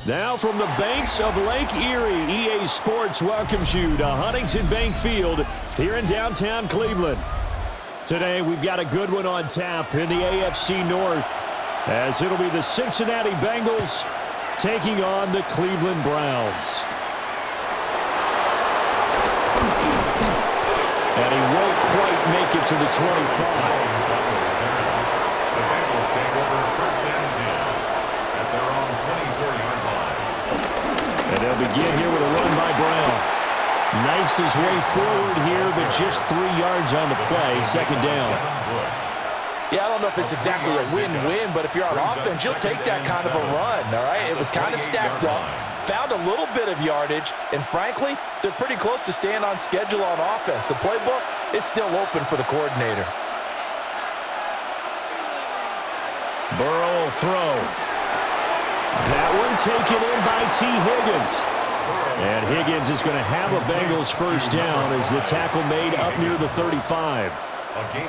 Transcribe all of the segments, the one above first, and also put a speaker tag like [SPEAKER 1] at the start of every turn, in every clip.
[SPEAKER 1] Now from the banks of Lake Erie, EA Sports welcomes you to Huntington Bank Field here in downtown Cleveland. Today we've got a good one on tap in the AFC North, as it'll be the Cincinnati Bengals taking on the Cleveland Browns. And he won't quite make it to the 25.
[SPEAKER 2] The Bengals take over first and 10 at their own 24-yard line.
[SPEAKER 1] And they'll begin here with a run by Brown. Knifes his way forward here, but just 3 yards on the play, second down.
[SPEAKER 3] Yeah, I don't know if it's exactly a win-win, but if you're on offense, you'll take that kind of a run, all right? It was kind of stacked up, found a little bit of yardage, and frankly, they're pretty close to staying on schedule on offense. The playbook is still open for the coordinator.
[SPEAKER 1] Burrow will throw. That one taken in by T. Higgins. And Higgins is going to have a Bengals first down as the tackle made up near the 35.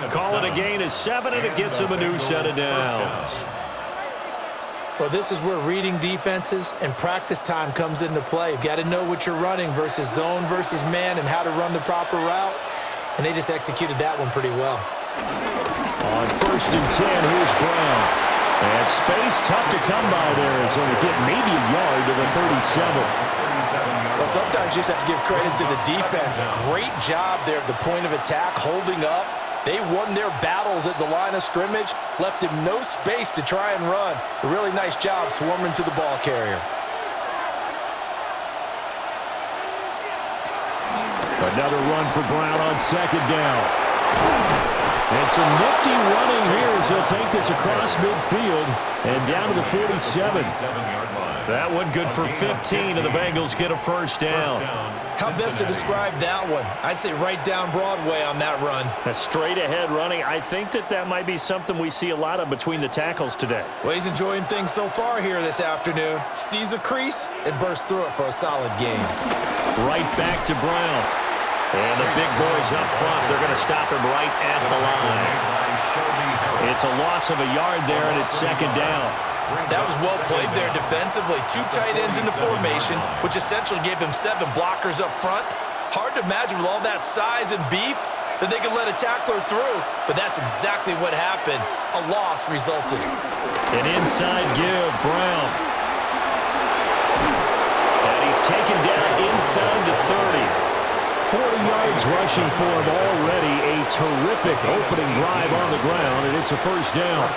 [SPEAKER 1] Call it a gain of 7, and it gets him a new set of downs.
[SPEAKER 3] Well, this is where reading defenses and practice time comes into play. You've got to know what you're running versus zone versus man and how to run the proper route. And they just executed that one pretty well.
[SPEAKER 1] On first and 10, here's Brown. And space tough to come by there as he'll get maybe a yard to the 37.
[SPEAKER 3] Well, sometimes you just have to give credit to the defense. Great job there at the point of attack, holding up. They won their battles at the line of scrimmage, left him no space to try and run. A really nice job swarming to the ball carrier.
[SPEAKER 1] Another run for Brown on second down. And some nifty running here as he'll take this across midfield and down to the 47. That one good for 15, and the Bengals get a first down.
[SPEAKER 3] How best to describe that one? I'd say right down Broadway on that run.
[SPEAKER 1] A straight-ahead running. I think that might be something we see a lot of between the tackles today.
[SPEAKER 3] Well, he's enjoying things so far here this afternoon. Sees a crease and bursts through it for a solid game.
[SPEAKER 1] Right back to Brown. And the big boys up front, they're going to stop him right at the line. It's a loss of a yard there, and it's second down.
[SPEAKER 3] That was well played there defensively. 2 tight ends in the formation, which essentially gave them 7 blockers up front. Hard to imagine with all that size and beef that they could let a tackler through, but that's exactly what happened. A loss resulted.
[SPEAKER 1] An inside give, Brown. And he's taken down inside the 30. 40 yards rushing for him already. A terrific opening drive on the ground, and it's a first down.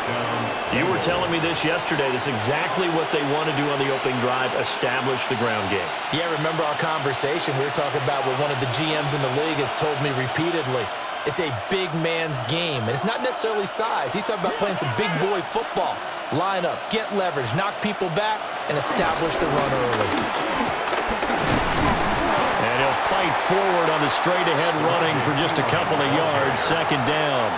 [SPEAKER 1] You were telling me this yesterday. This is exactly what they want to do on the opening drive, establish the ground game.
[SPEAKER 3] Yeah, remember our conversation. We were talking about what one of the GMs in the league has told me repeatedly. It's a big man's game, and it's not necessarily size. He's talking about playing some big boy football. Line up, get leverage, knock people back, and establish the run early.
[SPEAKER 1] And he'll fight forward on the straight-ahead running for just a couple of yards. Second down.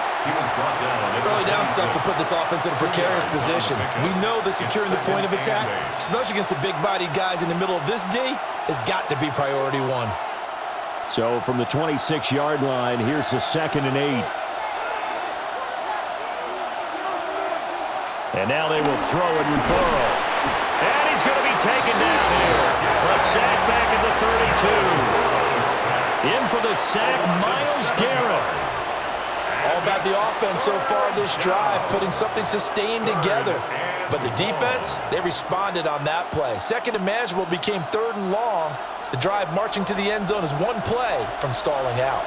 [SPEAKER 3] Early down stuff will put this offense in a precarious position. We know that securing the point of attack, especially against the big-bodied guys in the middle of this D, has got to be priority 1.
[SPEAKER 1] So from the 26-yard line, here's the 2nd and 8. And now they will throw it with Burrow. And he's going to be taken down here. A sack back at the 32. In for the sack, Myles Garrett.
[SPEAKER 3] All about the offense so far this drive, putting something sustained together. But the defense, they responded on that play. Second and manageable became 3rd and long. The drive marching to the end zone is 1 play from stalling out.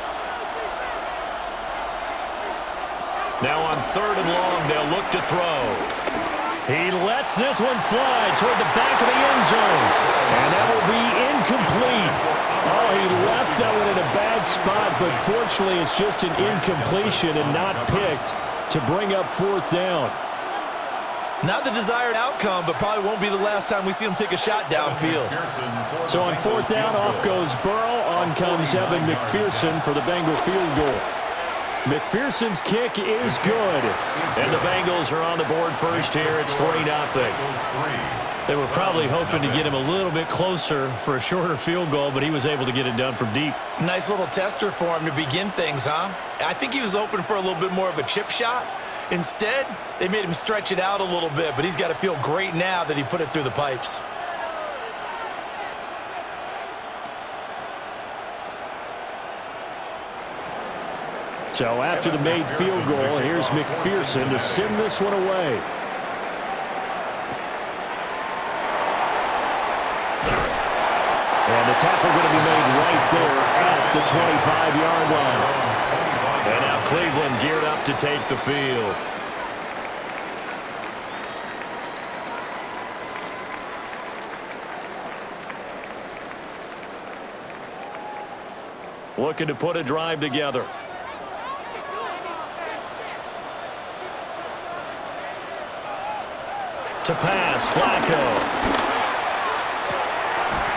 [SPEAKER 1] Now on 3rd and long, they'll look to throw. He lets this one fly toward the back of the end zone. And that will be incomplete. Oh, he left that one in a bad spot, but fortunately it's just an incompletion and not picked to bring up 4th down.
[SPEAKER 3] Not the desired outcome, but probably won't be the last time we see him take a shot downfield.
[SPEAKER 1] So on 4th down, off goes Burrow. On comes Evan McPherson for the Bengal field goal. McPherson's kick is good. And the Bengals are on the board first here. It's 3-0. They were probably hoping to get him a little bit closer for a shorter field goal, but he was able to get it done from deep.
[SPEAKER 3] Nice little tester for him to begin things, huh? I think he was open for a little bit more of a chip shot. Instead, they made him stretch it out a little bit, but he's got to feel great now that he put it through the pipes.
[SPEAKER 1] So after the made field goal, here's McPherson to send this one away. And the tackle going to be made right there at the 25-yard line. And now Cleveland geared up to take the field. Looking to put a drive together. To pass, Flacco.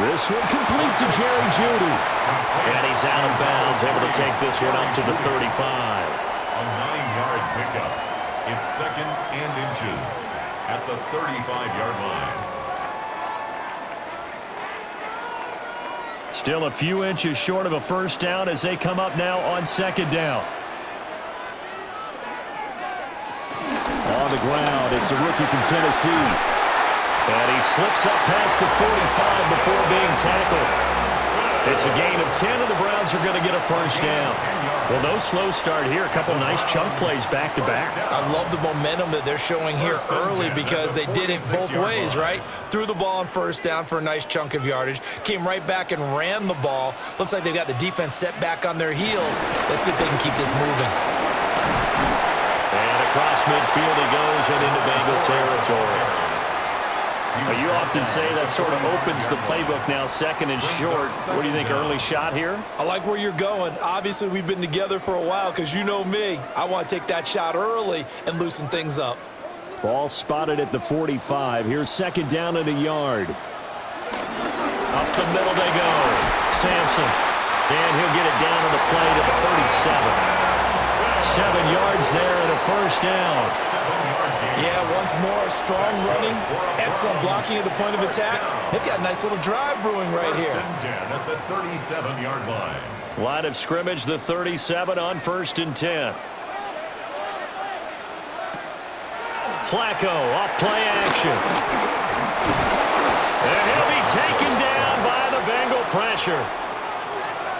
[SPEAKER 1] This one complete to Jerry Jeudy. And he's out of bounds, able to take this one up to the 35.
[SPEAKER 2] A 9-yard pickup. It's 2nd and inches at the 35-yard line.
[SPEAKER 1] Still a few inches short of a first down as they come up now on 2nd down. On the ground, it's the rookie from Tennessee. And he slips up past the 45 before being tackled. It's a gain of 10, and the Browns are going to get a first down. Well, no slow start here. A couple nice chunk plays back-to-back.
[SPEAKER 3] I love the momentum that they're showing here early because they did it both ways, right? Threw the ball on first down for a nice chunk of yardage. Came right back and ran the ball. Looks like they've got the defense set back on their heels. Let's see if they can keep this moving.
[SPEAKER 1] And across midfield he goes and into Bengal territory. You often say that sort of opens the playbook now, 2nd and short. What do you think, early shot here?
[SPEAKER 3] I like where you're going. Obviously, we've been together for a while because you know me. I want to take that shot early and loosen things up.
[SPEAKER 1] Ball spotted at the 45. Here's 2nd down and a yard. Up the middle they go. Sampson. And he'll get it down to the play to the 37. 7 yards there and a first down.
[SPEAKER 3] Yeah, once more, strong running, excellent blocking at the point of attack. They've got a nice little drive brewing right here.
[SPEAKER 2] 1st and 10 at the 37-yard line.
[SPEAKER 1] Line of scrimmage, the 37 on 1st and 10. Flacco off play action. And he'll be taken down by the Bengal pressure.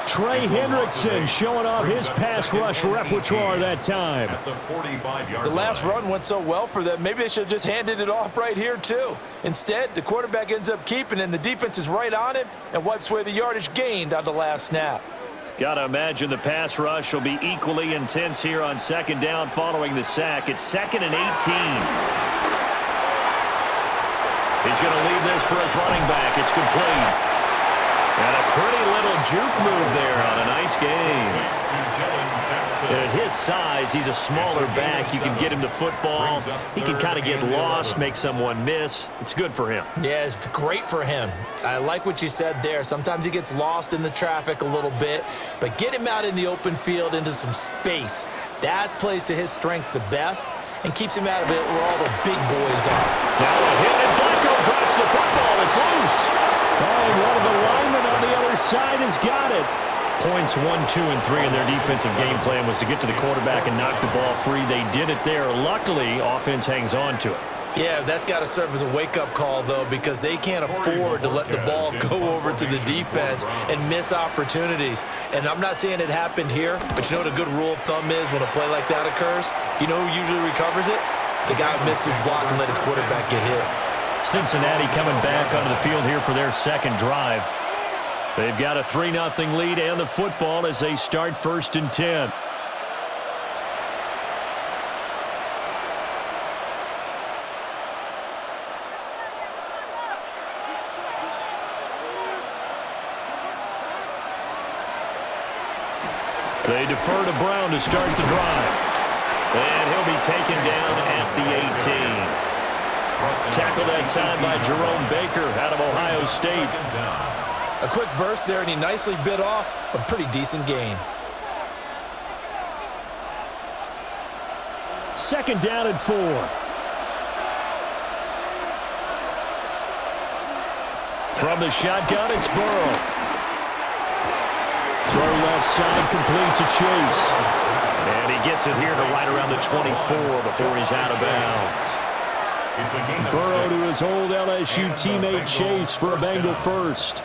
[SPEAKER 1] Trey Hendrickson showing off his pass rush repertoire that time.
[SPEAKER 3] The last run went so well for them, maybe they should have just handed it off right here too. Instead, the quarterback ends up keeping it, and the defense is right on him and wipes away the yardage gained on the last snap.
[SPEAKER 1] Got to imagine the pass rush will be equally intense here on 2nd down following the sack. It's 2nd and 18. He's going to leave this for his running back. It's complete. And a pretty little juke move there on a nice game. And at his size, he's a smaller back. You can get him to football. He can kind of get lost, make someone miss. It's good for him.
[SPEAKER 3] Yeah, it's great for him. I like what you said there. Sometimes he gets lost in the traffic a little bit, but get him out in the open field into some space. That plays to his strengths the best and keeps him out of it where all the big boys are.
[SPEAKER 1] Now a hit, and Flacco drops the football. It's loose. Oh, one of the linemen on the other side has got it. Points 1, 2, and 3 in their defensive game plan was to get to the quarterback and knock the ball free. They did it there. Luckily, offense hangs on to it.
[SPEAKER 3] Yeah, that's got to serve as a wake-up call, though, because they can't afford to let the ball go over to the defense and miss opportunities. And I'm not saying it happened here, but you know what a good rule of thumb is when a play like that occurs? You know who usually recovers it? The guy who missed his block and let his quarterback get hit.
[SPEAKER 1] Cincinnati coming back onto the field here for their 2nd drive. They've got a 3-0 lead and the football as they start 1st and 10. They defer to Brown to start the drive. And he'll be taken down at the 18. Tackled that time by Jerome Baker out of Ohio State.
[SPEAKER 3] A quick burst there, and he nicely bit off a pretty decent gain.
[SPEAKER 1] 2nd down and 4. From the shotgun, it's Burrow. Throw left side, complete to Chase. And he gets it here to right around the 24 before he's out of bounds. Burrow to his old LSU teammate Chase for a Bengal first.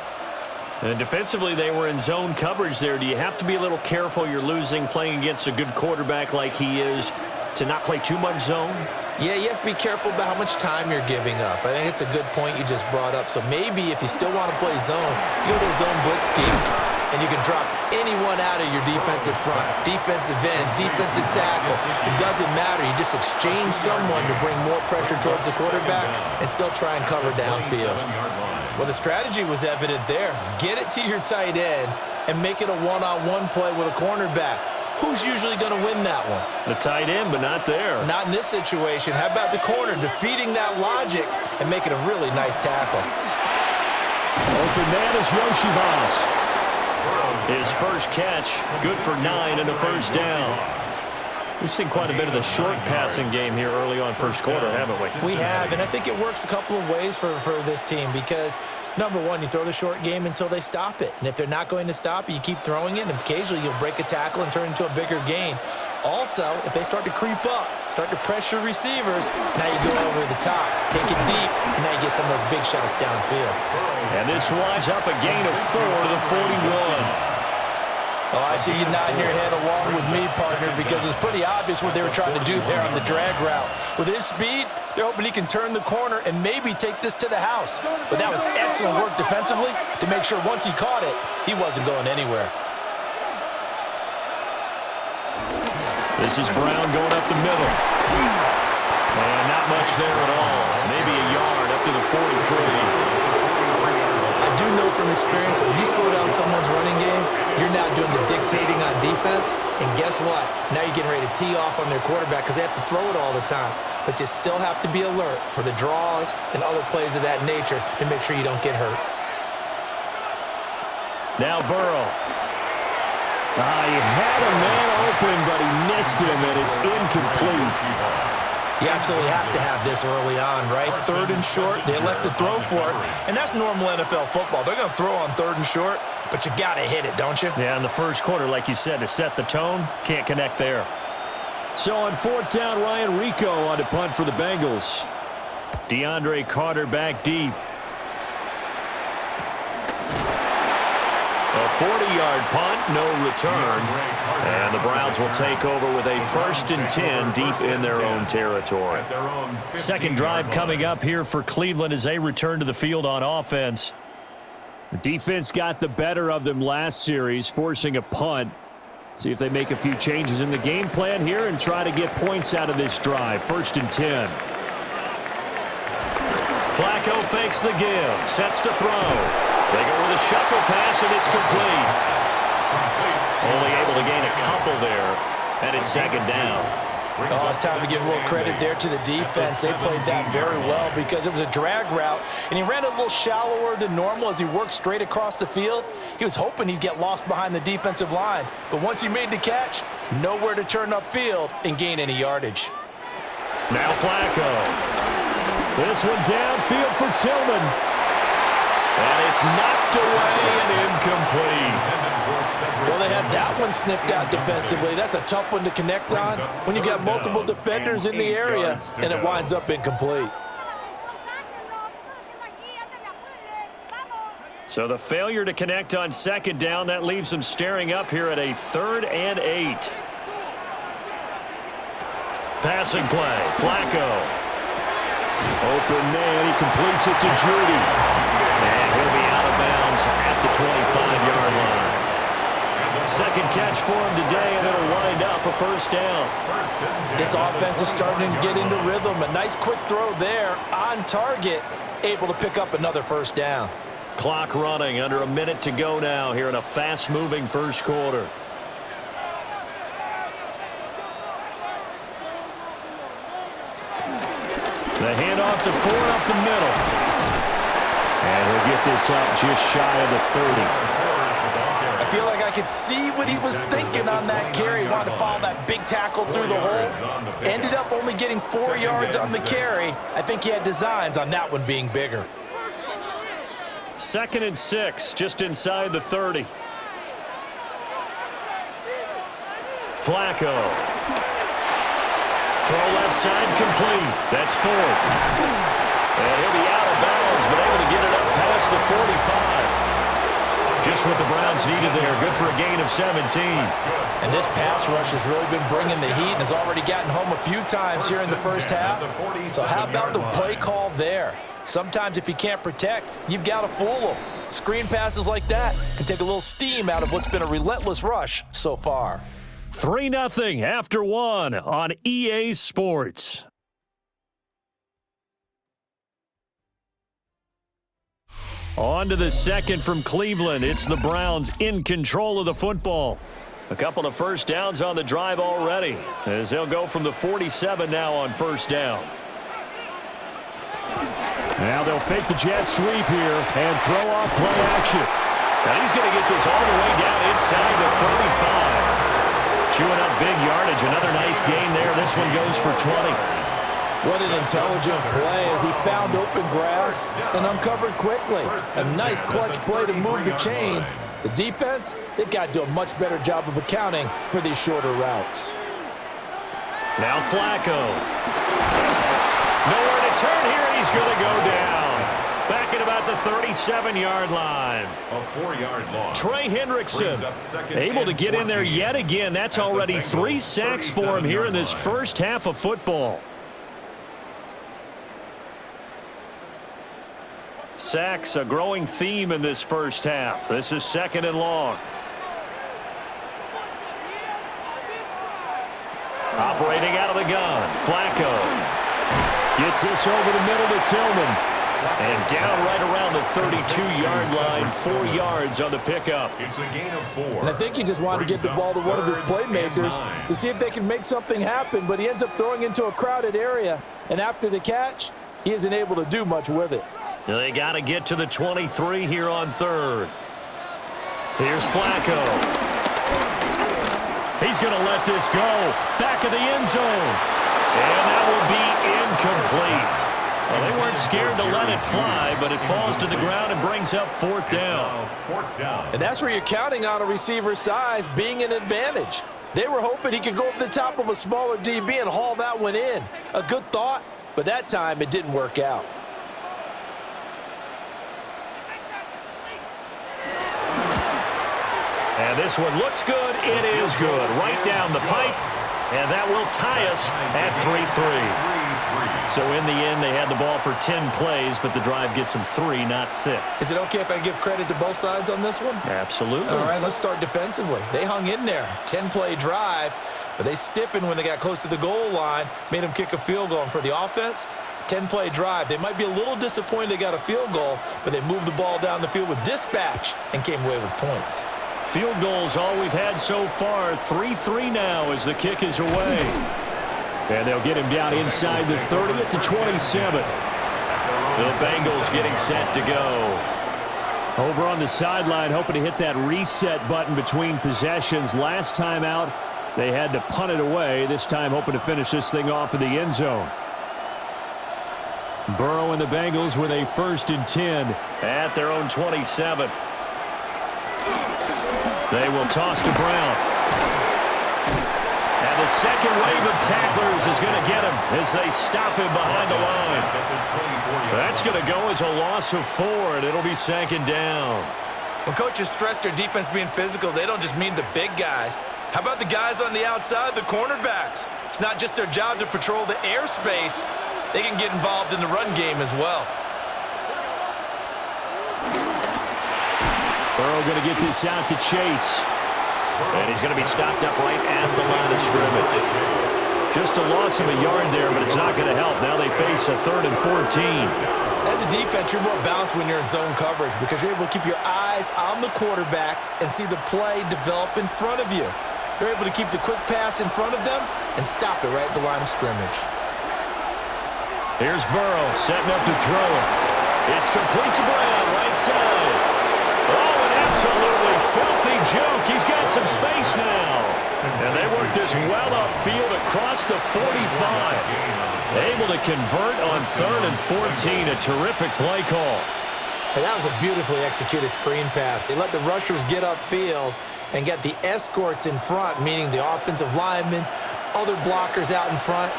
[SPEAKER 1] And defensively, they were in zone coverage there. Do you have to be a little careful you're losing playing against a good quarterback like he is to not play too much zone?
[SPEAKER 3] Yeah, you have to be careful about how much time you're giving up. I think it's a good point you just brought up. So maybe if you still want to play zone, you go to a zone blitz scheme, and you can drop anyone out of your defensive front, defensive end, defensive tackle. It doesn't matter. You just exchange someone to bring more pressure towards the quarterback and still try and cover downfield. Well, the strategy was evident there. Get it to your tight end and make it a one-on-one play with a cornerback. Who's usually going to win that one?
[SPEAKER 1] The tight end, but not there.
[SPEAKER 3] Not in this situation. How about the corner defeating that logic and making a really nice tackle?
[SPEAKER 1] Open man is Yoshivas. His first catch, good for 9 and a first down. We've seen quite a bit of the short passing game here early on first quarter, haven't we?
[SPEAKER 3] We have, and I think it works a couple of ways for this team because, number one, you throw the short game until they stop it. And if they're not going to stop it, you keep throwing it, and occasionally you'll break a tackle and turn it into a bigger gain. Also, if they start to creep up, start to pressure receivers, now you go over the top, take it deep, and now you get some of those big shots downfield.
[SPEAKER 1] And this winds up a gain of 4 to the 41.
[SPEAKER 4] Oh, I see you nodding your head along with me, partner, because it's pretty obvious what they were trying to do there on the drag route. With his speed, they're hoping he can turn the corner and maybe take this to the house. But that was excellent work defensively to make sure once he caught it, he wasn't going anywhere.
[SPEAKER 1] This is Brown going up the middle. And not much there at all. Maybe a yard up to the 43.
[SPEAKER 3] I do know from experience that when you slow down someone's running game, you're now doing the dictating on defense, and guess what? Now you're getting ready to tee off on their quarterback because they have to throw it all the time. But you still have to be alert for the draws and other plays of that nature to make sure you don't get hurt.
[SPEAKER 1] Now Burrow. He had a man open, but he missed him, and it's incomplete.
[SPEAKER 3] You absolutely have to have this early on, right? 3rd and short, they elect to throw for it, and that's normal NFL football. They're going to throw on 3rd and short, but you've got to hit it, don't you?
[SPEAKER 1] Yeah, in the first quarter, like you said, to set the tone, can't connect there. So on 4th down, Ryan Rico on to punt for the Bengals. DeAndre Carter back deep. A 40-yard punt, no return. And the Browns will take over with a 1st and 10 deep in their own territory. Second drive coming up here for Cleveland as they return to the field on offense. The defense got the better of them last series, forcing a punt. See if they make a few changes in the game plan here and try to get points out of this drive. 1st and 10. Flacco fakes the give, sets to throw. They go with a shuffle pass, and it's complete. Only able to gain a couple there, and it's 2nd down.
[SPEAKER 4] Oh, it's time to give a little credit there to the defense. They played that very well because it was a drag route, and he ran a little shallower than normal as he worked straight across the field. He was hoping he'd get lost behind the defensive line, but once he made the catch, nowhere to turn upfield and gain any yardage.
[SPEAKER 1] Now Flacco. This one downfield for Tillman. And it's knocked away and incomplete.
[SPEAKER 4] Well, they had that one snipped out defensively. That's a tough one to connect on when you got multiple defenders in the area, and it winds up incomplete.
[SPEAKER 1] So the failure to connect on 2nd down, that leaves them staring up here at a 3rd and 8. Passing play, Flacco. Open man, he completes it to Judy. And he'll be out of bounds at the 25-yard line. 2nd catch for him today, and it'll wind up a 1st down.
[SPEAKER 4] This offense is starting to get into rhythm. A nice quick throw there on target, able to pick up another 1st down.
[SPEAKER 1] Clock running, under a minute to go now here in a fast-moving first quarter. The handoff to Ford up the middle. And he'll get this up just shy of the 30.
[SPEAKER 4] I feel like I could see what he was thinking on that carry. He wanted to follow that big tackle through the hole. Ended up only getting 4 yards on the carry. I think he had designs on that one being bigger.
[SPEAKER 1] 2nd and 6, just inside the 30. Flacco. Throw left side complete. That's Ford. And he'll be out of bounds, but able to get it up past the 45. Just what the Browns needed there. Good for a gain of 17.
[SPEAKER 4] And this pass rush has really been bringing the heat and has already gotten home a few times here in the first half. So how about the play call there? Sometimes if you can't protect, you've got to fool them. Screen passes like that can take a little steam out of what's been a relentless rush so far.
[SPEAKER 1] 3-0 after one on EA Sports. On to the second from Cleveland. It's the Browns in control of the football. A couple of first downs on the drive already, as they'll go from the 47 now on first down. Now they'll fake the jet sweep here and throw off play action. Now he's going to get this all the way down inside the 35. Chewing up big yardage. Another nice gain there. This one goes for 20.
[SPEAKER 4] What an intelligent play as he found open grass and uncovered quickly. A nice clutch play to move the chains. The defense, they've got to do a much better job of accounting for these shorter routes.
[SPEAKER 1] Now Flacco. Nowhere to turn here, and he's going to go down. Back at about the 37-yard line.
[SPEAKER 2] A 4-yard loss.
[SPEAKER 1] Trey Hendrickson able to get in there yet again. That's already 3 sacks for him here in this first half of football. Sacks, a growing theme in this first half. This is 2nd and long. Operating out of the gun. Flacco gets this over the middle to Tillman. And down right around the 32-yard line, 4 yards on the pickup.
[SPEAKER 2] It's a gain of 4.
[SPEAKER 4] And I think he just wanted to get the ball to one of his playmakers to see if they can make something happen, but he ends up throwing into a crowded area. And after the catch, he isn't able to do much with it.
[SPEAKER 1] They got to get to the 23 here on 3rd. Here's Flacco. He's going to let this go. Back of the end zone. And that will be incomplete. Well, they weren't scared to let it fly, but it falls to the ground and brings up 4th down.
[SPEAKER 4] And that's where you're counting on a receiver's size being an advantage. They were hoping he could go over the top of a smaller DB and haul that one in. A good thought, but that time it didn't work out.
[SPEAKER 1] And this one looks good. It is good. Right down the pipe. And that will tie us at 3-3. So in the end, they had the ball for 10 plays, but the drive gets them 3, not 6.
[SPEAKER 3] Is it okay if I give credit to both sides on this one?
[SPEAKER 1] Absolutely.
[SPEAKER 3] All right, let's start defensively. They hung in there. 10-play drive, but they stiffened when they got close to the goal line, made them kick a field goal. And for the offense, 10-play drive. They might be a little disappointed they got a field goal, but they moved the ball down the field with dispatch and came away with points.
[SPEAKER 1] Field goals all we've had so far. 3-3 now as the kick is away. And they'll get him down inside the 30 at the 27. The Bengals getting set to go. Over on the sideline, hoping to hit that reset button between possessions. Last time out, they had to punt it away. This time hoping to finish this thing off in the end zone. Burrow and the Bengals with a 1st and 10 at their own 27. They will toss to Brown. And the second wave of tacklers is going to get him as they stop him behind the line. That's going to go as a loss of 4, and it'll be 2nd down.
[SPEAKER 3] When coaches stress their defense being physical, they don't just mean the big guys. How about the guys on the outside, the cornerbacks? It's not just their job to patrol the airspace. They can get involved in the run game as well.
[SPEAKER 1] Burrow going to get this out to Chase. And he's going to be stopped up right at the line of scrimmage. Just a loss of a yard there, but it's not going to help. Now they face a 3rd and 14.
[SPEAKER 3] As a defense, you're more balanced when you're in zone coverage because you're able to keep your eyes on the quarterback and see the play develop in front of you. They're able to keep the quick pass in front of them and stop it right at the line of scrimmage.
[SPEAKER 1] Here's Burrow setting up to throw it. It's complete to Brown, right side. Oh, an absolutely filthy joke. He's got some space now. And they work this well upfield across the 45. Able to convert on 3rd and 14. A terrific play call.
[SPEAKER 3] And that was a beautifully executed screen pass. They let the rushers get upfield and get the escorts in front, meaning the offensive linemen, other blockers out in front.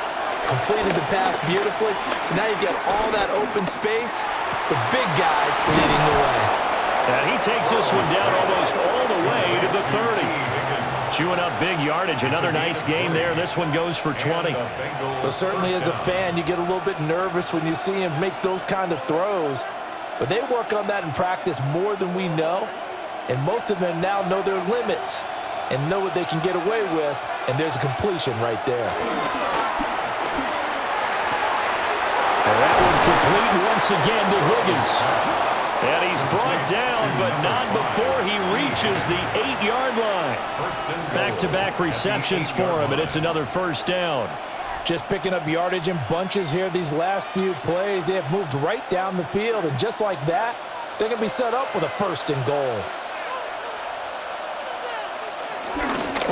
[SPEAKER 3] Completed the pass beautifully. So now you've got all that open space with big guys leading the way.
[SPEAKER 1] And he he takes this one down almost all the way to the 30. Chewing up big yardage. Another nice gain there. This one goes for 20.
[SPEAKER 4] Well, certainly as a fan, you get a little bit nervous when you see him make those kind of throws. But they work on that in practice more than we know. And most of them now know their limits and know what they can get away with. And there's a completion right there.
[SPEAKER 1] And that one complete once again to Higgins. And he's brought down, but not before he reaches the 8-yard line. Back-to-back receptions for him, and it's another first down.
[SPEAKER 4] Just picking up yardage in bunches here these last few plays. They have moved right down the field, and just like that, they're going to be set up with a first and goal.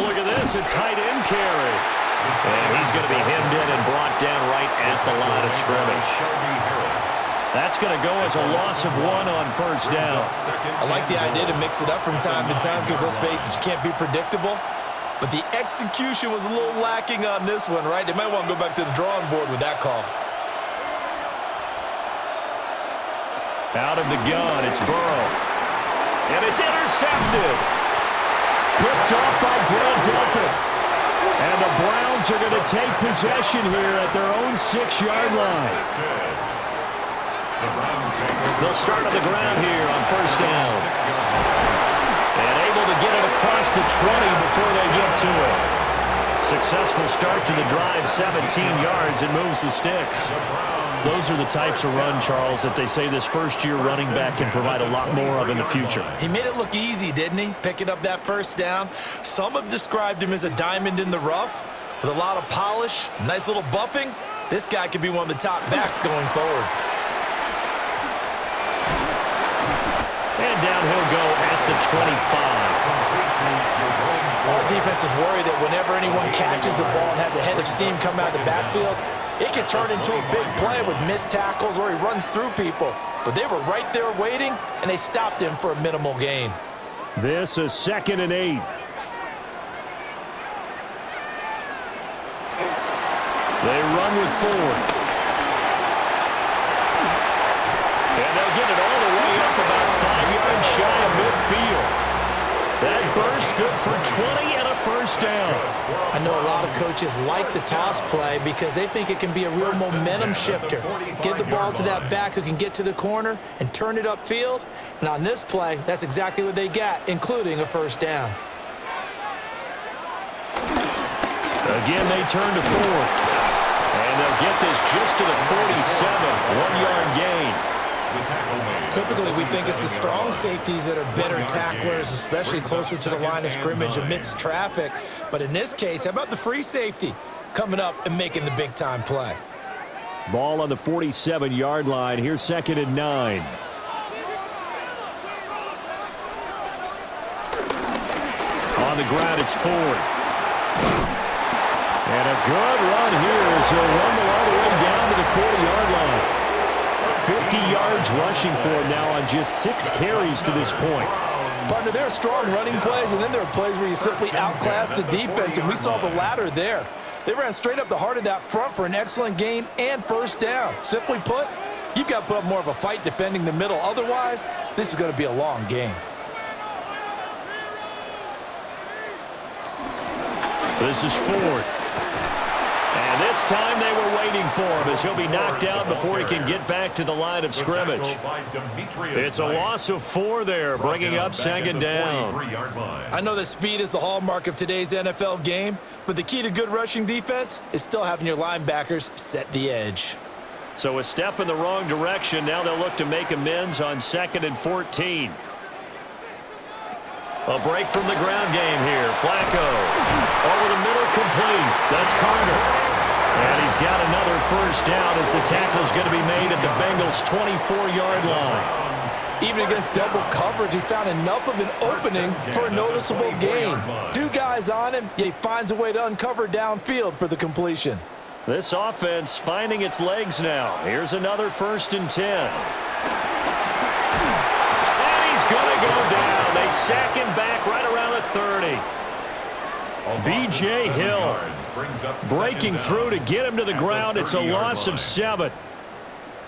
[SPEAKER 1] Look at this, a tight end carry. And he's going to be hemmed in and brought down right at the line of scrimmage. That's going to go as a loss of 1 on first down.
[SPEAKER 3] I like the idea to mix it up from time to time because, let's face it, you can't be predictable. But the execution was a little lacking on this one, right? They might want to go back to the drawing board with that call.
[SPEAKER 1] Out of the gun, it's Burrow. And it's intercepted. Picked off by Grant Delpit. And the Browns are going to take possession here at their own 6-yard line. They'll start on the ground here on first down. And able to get it across the 20 before they get to it. Successful start to the drive, 17 yards, and moves the sticks. Those are the types of run, Charles, that they say this first-year running back can provide a lot more of in the future.
[SPEAKER 3] He made it look easy, didn't he? Picking up that first down. Some have described him as a diamond in the rough with a lot of polish, nice little buffing. This guy could be one of the top backs going forward.
[SPEAKER 1] And down he'll go at the 25.
[SPEAKER 4] Our defense is worried that whenever anyone catches the ball and has a head of steam come out of the backfield, it can turn into a big play with missed tackles or he runs through people. But they were right there waiting, and they stopped him for a minimal gain.
[SPEAKER 1] This is 2nd and 8. They run with Ford. And they'll get it all the way up about 5 yards shy of midfield. That burst good for 20 and a first down.
[SPEAKER 3] I know a lot of coaches like the toss play because they think it can be a real momentum shifter. Get the ball to that back who can get to the corner and turn it upfield. And on this play, that's exactly what they got, including a first down.
[SPEAKER 1] Again, they turn to Ford. And they'll get this just to the 47, 1-yard gain.
[SPEAKER 3] Typically, we think it's the strong safeties that are better tacklers, especially closer to the line of scrimmage amidst traffic. But in this case, how about the free safety coming up and making the big-time play?
[SPEAKER 1] Ball on the 47-yard line. Here's 2nd and 9. On the ground, it's Ford. And a good run here as he'll rumble all the way down to the 40-yard line. 50 yards rushing for him now on just 6 carries to this point.
[SPEAKER 4] Partner, there are strong running plays, and then there are plays where you simply outclass the defense, and we saw the latter there. They ran straight up the heart of that front for an excellent gain and first down. Simply put, you've got to put up more of a fight defending the middle. Otherwise, this is going to be a long game.
[SPEAKER 1] This is Ford. And this time they were waiting for him as he'll be knocked out before he can get back to the line of scrimmage. It's a loss of 4 there, bringing up 2nd down.
[SPEAKER 3] I know that speed is the hallmark of today's NFL game, but the key to good rushing defense is still having your linebackers set the edge.
[SPEAKER 1] So a step in the wrong direction. Now they'll look to make amends on 2nd and 14. A break from the ground game here. Flacco over the middle, complete. That's Carter. And he's got another first down as the tackle's going to be made at the Bengals' 24-yard line.
[SPEAKER 4] Even against double coverage, he found enough of an opening for a noticeable gain. 2 guys on him, yet he finds a way to uncover downfield for the completion.
[SPEAKER 1] This offense finding its legs now. Here's another 1st and 10. And he's going to go down. They sack him back right around the 30. B.J. Hill breaking through to get him to the ground. It's a loss of 7.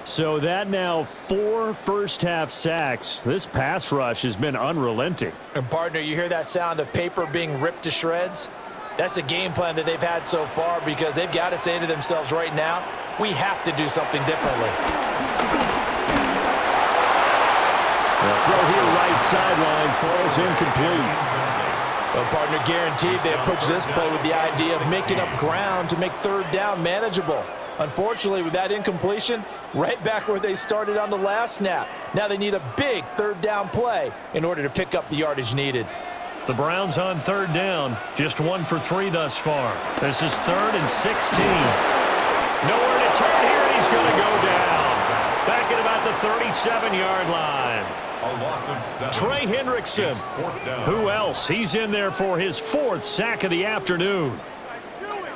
[SPEAKER 1] So that now 4 first-half sacks. This pass rush has been unrelenting.
[SPEAKER 4] And, partner, you hear that sound of paper being ripped to shreds? That's the game plan that they've had so far because they've got to say to themselves right now, we have to do something differently.
[SPEAKER 1] The throw here right sideline falls incomplete.
[SPEAKER 4] Well, partner, guaranteed they approach this play with the idea of making up ground to make third down manageable. Unfortunately, with that incompletion, right back where they started on the last snap. Now they need a big third down play in order to pick up the yardage needed.
[SPEAKER 1] The Browns on third down, just 1 for 3 thus far. This is 3rd and 16. Nowhere to turn here, and he's going to go down. Back at about the 37-yard line.
[SPEAKER 2] A loss of 7.
[SPEAKER 1] Trey Hendrickson.
[SPEAKER 2] It's 4th down.
[SPEAKER 1] Who else? He's in there for his 4th sack of the afternoon.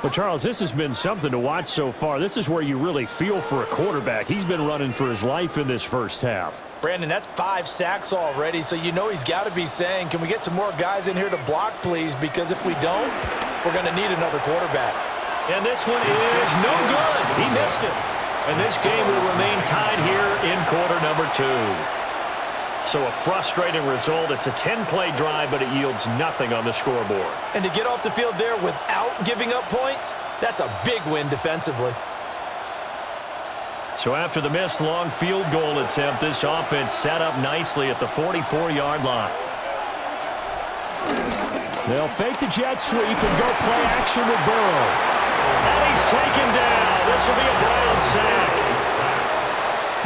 [SPEAKER 1] But, Charles, this has been something to watch so far. This is where you really feel for a quarterback. He's been running for his life in this first half.
[SPEAKER 4] Brandon, that's 5 sacks already, so you know he's got to be saying, can we get some more guys in here to block, please? Because if we don't, we're going to need another quarterback.
[SPEAKER 1] And this one is no good. He missed it. And this game will remain tied here in quarter number 2. So a frustrating result. It's a 10-play drive, but it yields nothing on the scoreboard.
[SPEAKER 4] And to get off the field there without giving up points, that's a big win defensively.
[SPEAKER 1] So after the missed long field goal attempt, this offense set up nicely at the 44-yard line. They'll fake the jet sweep and go play action with Burrow. And he's taken down. This will be a Brown sack.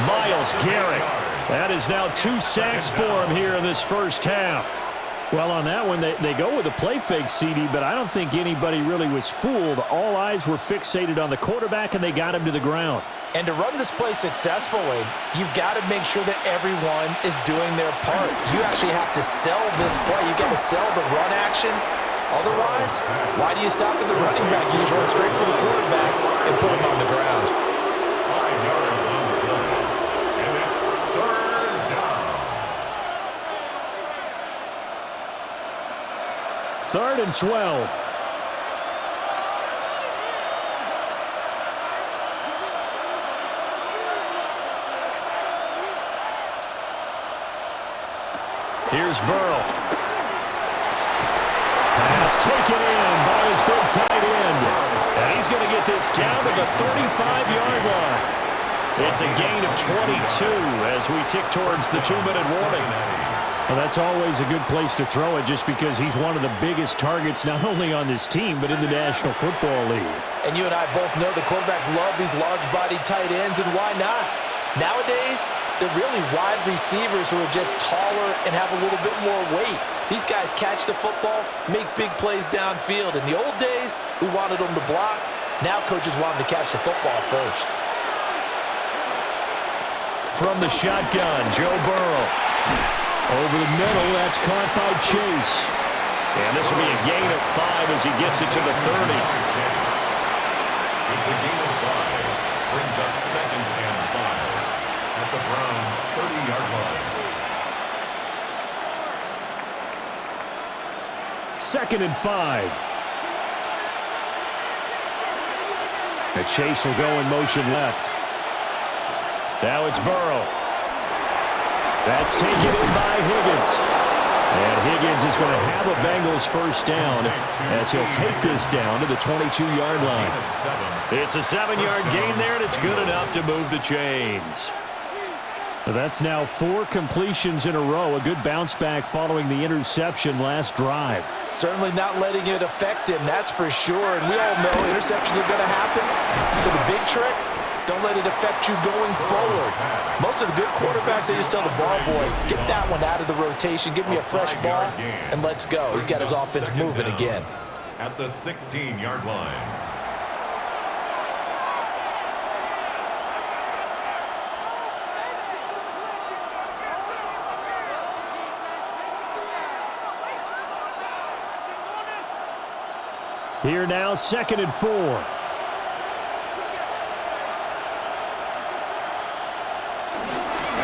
[SPEAKER 1] Myles Garrett. That is now 2 sacks for him here in this first half. Well, on that one, they go with a play fake, CD, but I don't think anybody really was fooled. All eyes were fixated on the quarterback, and they got him to the ground.
[SPEAKER 4] And to run this play successfully, you've got to make sure that everyone is doing their part. You actually have to sell this play. You've got to sell the run action. Otherwise, why do you stop at the running back? You just run straight for the quarterback and put him on the ground.
[SPEAKER 2] 5 yards on the play. And it's 3rd down.
[SPEAKER 1] 3rd and 12. Here's Burrow. Pass taken in by his big tight end. And he's going to get this down to the 35-yard line. It's a gain of 22 as we tick towards the 2-minute warning. Well, that's always a good place to throw it just because he's one of the biggest targets not only on this team but in the National Football League.
[SPEAKER 4] And you and I both know the quarterbacks love these large-bodied tight ends, and why not? Nowadays, they're really wide receivers who are just taller and have a little bit more weight. These guys catch the football, make big plays downfield. In the old days, we wanted them to block. Now coaches want them to catch the football first.
[SPEAKER 1] From the shotgun, Joe Burrow. Over the middle, that's caught by Chase. And this will be a gain of 5 as he gets it to the 30.
[SPEAKER 2] It's a gain of 5. Brings up 2nd and 5 at the Browns' 30-yard line.
[SPEAKER 1] 2nd and 5. And Chase will go in motion left. Now it's Burrow. That's taken in by Higgins. And Higgins is going to have a Bengals first down as he'll take this down to the 22-yard line. It's a 7-yard gain there, and it's good enough to move the chains. That's now 4 completions in a row. A good bounce back following the interception last drive.
[SPEAKER 4] Certainly not letting it affect him, that's for sure. And we all know interceptions are going to happen. So the big trick, don't let it affect you going forward. Most of the good quarterbacks, they just tell the ball boy, get that one out of the rotation, give me a fresh ball, and let's go. He's got his offense moving again.
[SPEAKER 2] At the 16-yard line.
[SPEAKER 1] Here now, 2nd and 4.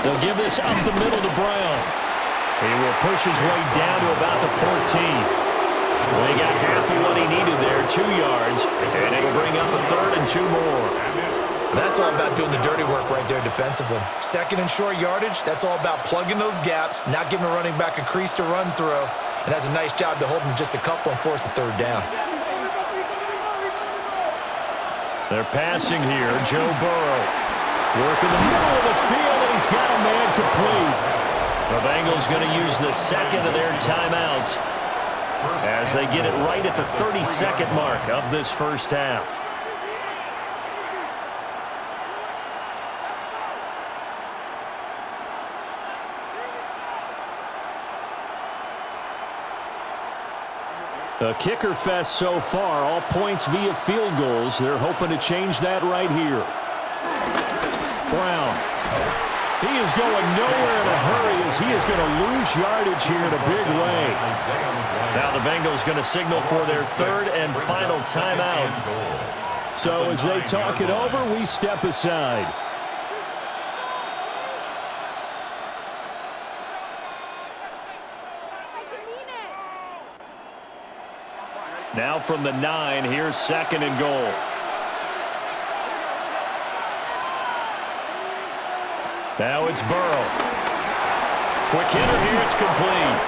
[SPEAKER 1] They'll give this up the middle to Brown. He will push his way down to about the 14. They got half of what he needed there, 2 yards, and it'll bring up a 3rd and 2 more.
[SPEAKER 2] And it's
[SPEAKER 3] That's all about doing the dirty work right there defensively. Second and short yardage, that's all about plugging those gaps, not giving a running back a crease to run through, and has a nice job to hold him just a couple and force a third down.
[SPEAKER 1] They're passing here. Joe Burrow working the middle of the field, and he's got a man complete. The Bengals going to use the second of their timeouts as they get it right at the 30-second mark of this first half. A kicker fest so far, all points via field goals. They're hoping to change that right here. Brown. He is going nowhere in a hurry as he is going to lose yardage here in a big way. Now the Bengals going to signal for their third and final timeout. So as they talk it over, we step aside. Now from the 9, here's second and goal. Now it's Burrow. Quick hitter here, it's complete.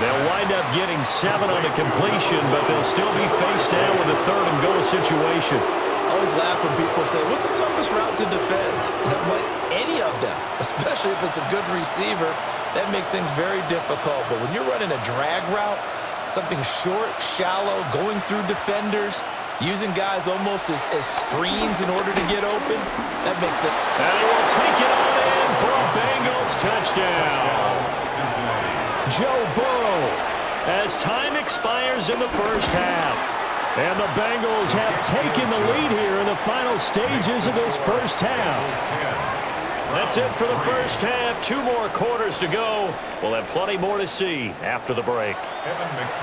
[SPEAKER 1] They'll wind up getting 7 on the completion, but they'll still be faced now with a third and goal situation.
[SPEAKER 3] I always laugh when people say, what's the toughest route to defend? And I'm like, any of them, especially if it's a good receiver. That makes things very difficult. But when you're running a drag route, something short, shallow, going through defenders, using guys almost as screens in order to get open, that makes it.
[SPEAKER 1] And he will take it on in for a Bengals touchdown. Joe Burrow as time expires in the first half. And the Bengals have taken the lead here in the final stages of this first half. That's it for the first half. 2 more quarters to go. We'll have plenty more to see after the break.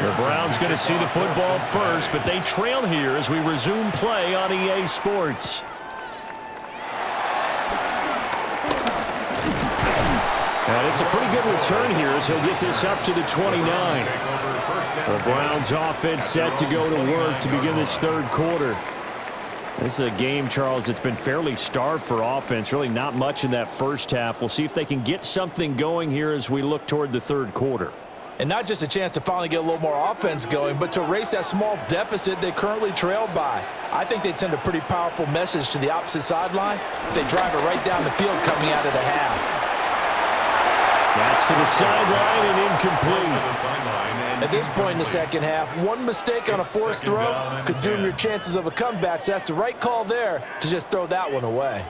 [SPEAKER 1] The Browns going to see the football first, but they trail here as we resume play on EA Sports. And it's a pretty good return here as he'll get this up to the 29. The Browns offense set to go to work to begin this third quarter. This is a game, Charles, that's been fairly starved for offense. Really not much in that first half. We'll see if they can get something going here as we look toward the third quarter.
[SPEAKER 4] And not just a chance to finally get a little more offense going, but to erase that small deficit they currently trailed by. I think they'd send a pretty powerful message to the opposite sideline if they drive it right down the field coming out of the half.
[SPEAKER 1] That's to the sideline and incomplete.
[SPEAKER 4] At this point in the second half, one mistake on a forced throw could doom your chances of a comeback, so that's the right call there to just throw that one away.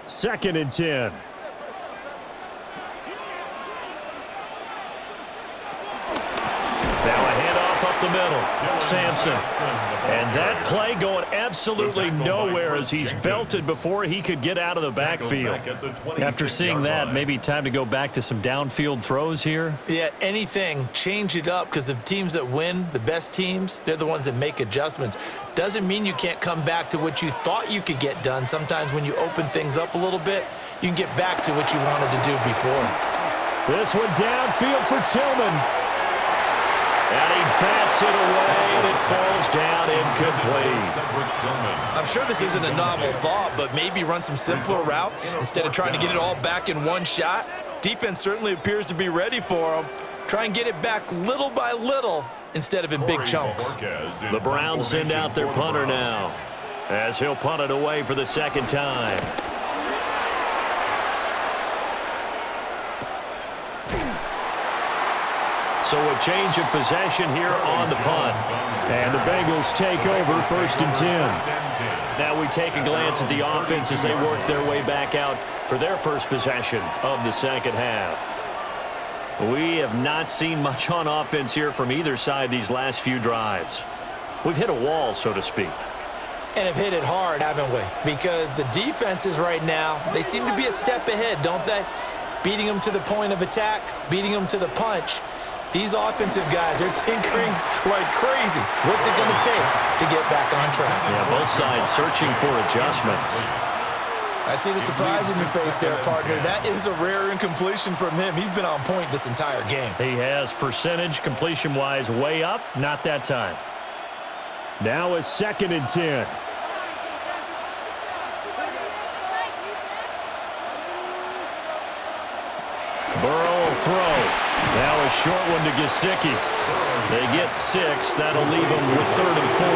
[SPEAKER 1] Second and 10. Now a handoff up the middle. Sampson. And that play going absolutely nowhere as he's belted before he could get out of the backfield. After seeing that, maybe time to go back to some downfield throws here.
[SPEAKER 3] Yeah, anything, change it up, because the teams that win, the best teams, they're the ones that make adjustments. Doesn't mean you can't come back to what you thought you could get done. Sometimes when you open things up a little bit, you can get back to what you wanted to do before.
[SPEAKER 1] This one downfield for Tillman. And he bats it away, and it falls down incomplete.
[SPEAKER 3] I'm sure this isn't a novel thought, but maybe run some simpler routes instead of trying to get it all back in one shot. Defense certainly appears to be ready for them. Try and get it back little by little instead of in big chunks.
[SPEAKER 1] The Browns send out their punter now as he'll punt it away for the second time. So a change of possession here on the punt. And the Bengals take over first and 10. Now we take a glance at the offense as they work their way back out for their first possession of the second half. We have not seen much on offense here from either side these last few drives. We've hit a wall, so to speak.
[SPEAKER 3] And have hit it hard, haven't we? Because the defenses right now, they seem to be a step ahead, don't they? Beating them to the point of attack, beating them to the punch. These offensive guys, they're tinkering like crazy. What's it going to take to get back on track?
[SPEAKER 1] Yeah, both sides searching for adjustments.
[SPEAKER 3] I see the surprise in your face there, partner. That is a rare incompletion from him. He's been on point this entire game.
[SPEAKER 1] He has percentage completion-wise way up, not that time. Now a 2nd and 10. Burrow will throw. Now a short one to Gesicki. They get 6. That'll leave them with 3rd and 4.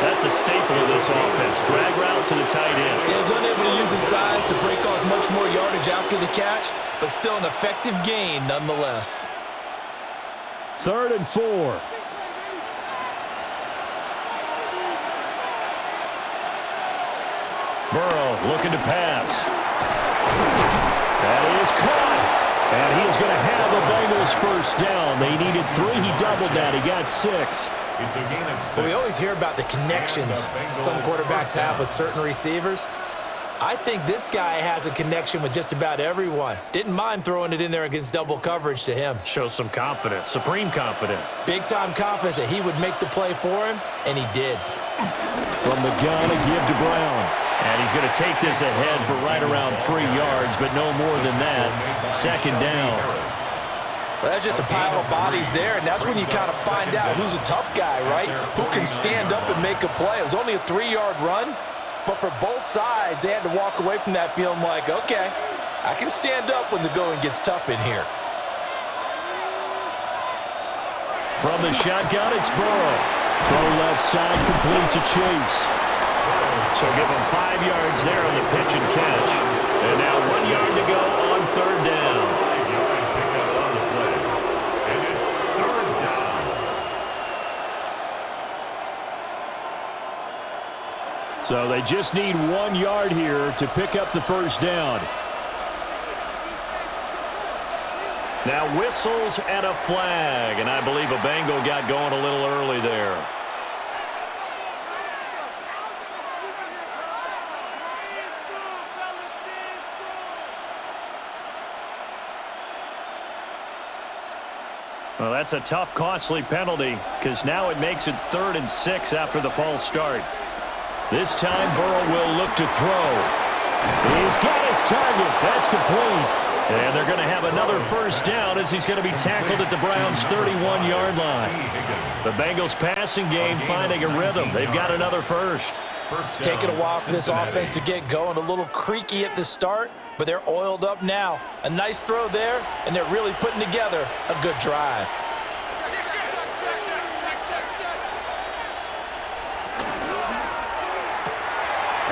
[SPEAKER 1] That's a staple of this offense. Drag route to the tight end.
[SPEAKER 3] He was unable to use his size to break off much more yardage after the catch, but still an effective gain nonetheless.
[SPEAKER 1] 3rd and 4. Burrow looking to pass. That is caught. And he is going to have a Bengals first down. They needed 3. He doubled that. He got 6.
[SPEAKER 2] It's a gain of 6.
[SPEAKER 3] Well, we always hear about the connections some quarterbacks have with certain receivers. I think this guy has a connection with just about everyone. Didn't mind throwing it in there against double coverage to him.
[SPEAKER 1] Shows some confidence, supreme confidence.
[SPEAKER 3] Big-time confidence that he would make the play for him, and he did.
[SPEAKER 1] From the gun, a give to Brown. And he's going to take this ahead for right around 3 yards, but no more than that. 2nd down.
[SPEAKER 4] Well, that's just a pile of bodies there, and that's when you kind of find out who's a tough guy, right? Who can stand up and make a play. It was only a 3-yard run, but for both sides, they had to walk away from that feeling like, okay, I can stand up when the going gets tough in here.
[SPEAKER 1] From the shotgun, it's Burrow. Throw left side, complete to Chase. So give him 5 yards there on the pitch and catch. And now 1 yard to go on 3rd down.
[SPEAKER 2] 5-yard pickup on the play. And it's 3rd down.
[SPEAKER 1] So they just need 1 yard here to pick up the first down. Now whistles and a flag. And I believe a Bengal got going a little early there. Well, that's a tough, costly penalty because now it makes it 3rd and 6 after the false start. This time, Burrow will look to throw. He's got his target. That's complete. And they're going to have another first down as he's going to be tackled at the Browns' 31-yard line. The Bengals passing game finding a rhythm. They've got another first.
[SPEAKER 4] It's taken a while for this offense to get going. A little creaky at the start, but they're oiled up now. A nice throw there, and they're really putting together a good drive.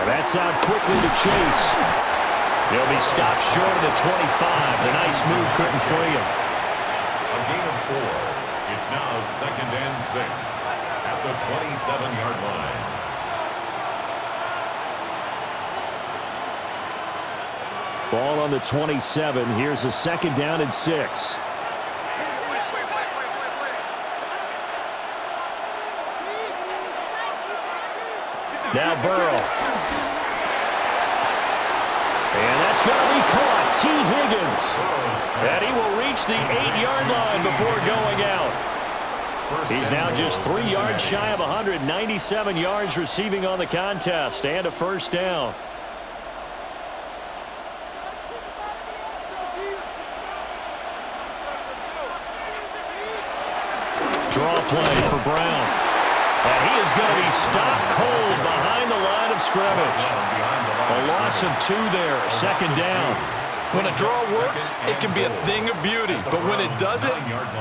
[SPEAKER 1] And that's out quickly to Chase. He'll be stopped short of the 25. The nice move couldn't free him.
[SPEAKER 2] A gain of 4. It's now 2nd and 6 at the 27-yard line.
[SPEAKER 1] Ball on the 27. Here's a 2nd down and 6. Now Burrow. And that's going to be caught. T. Higgins. And he will reach the 8-yard line before going out. He's now just 3 yards shy of 197 yards receiving on the contest and a first down. Draw play for Brown. And he is going to be stopped cold behind the line of scrimmage. A loss of 2 there, 2nd down.
[SPEAKER 3] When a draw works, it can be a thing of beauty. But when it doesn't,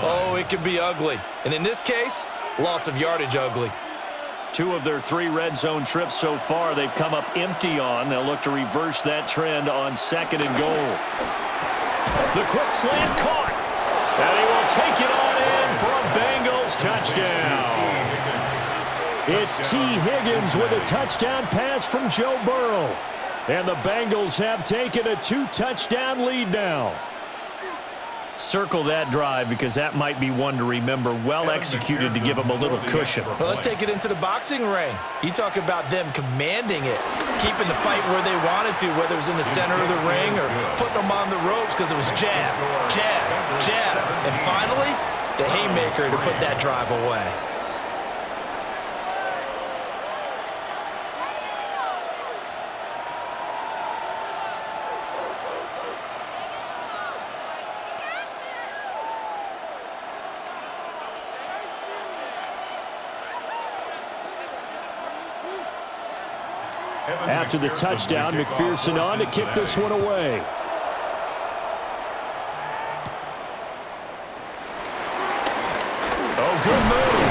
[SPEAKER 3] oh, it can be ugly. And in this case, loss of yardage ugly.
[SPEAKER 1] 2 of their 3 red zone trips so far they've come up empty on. They'll look to reverse that trend on 2nd and goal. The quick slant caught. And he will take it on in for a Bengals touchdown. It's T. Higgins with a touchdown pass from Joe Burrow. And the Bengals have taken a 2-touchdown lead now. Circle that drive because that might be one to remember. Well executed to give them a little cushion.
[SPEAKER 3] Well, let's take it into the boxing ring. You talk about them commanding it, keeping the fight where they wanted to, whether it was in the center of the ring or putting them on the ropes because it was jab, jab, jab. And finally, the haymaker to put that drive away.
[SPEAKER 1] After the touchdown, McPherson on to kick this one away. Oh, good move.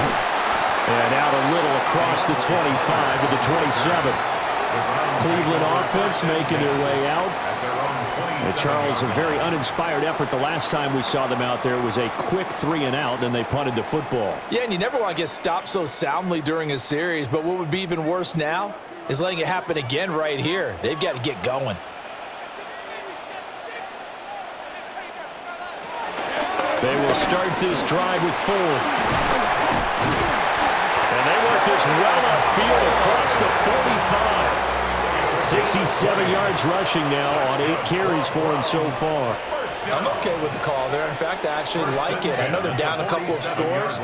[SPEAKER 1] And out a little across the 25 to the 27. Cleveland offense making their way out. And Charles, a very uninspired effort the last time we saw them out there. It was a quick 3-and-out, and they punted the football.
[SPEAKER 4] Yeah, and you never want to get stopped so soundly during a series, but what would be even worse now is letting it happen again right here. They've got to get going.
[SPEAKER 1] They will start this drive with 4. And they work this well upfield across the 45. 67 yards rushing now on 8 carries for him so far.
[SPEAKER 4] I'm okay with the call there. In fact, I actually like it. I know they're down a couple of scores,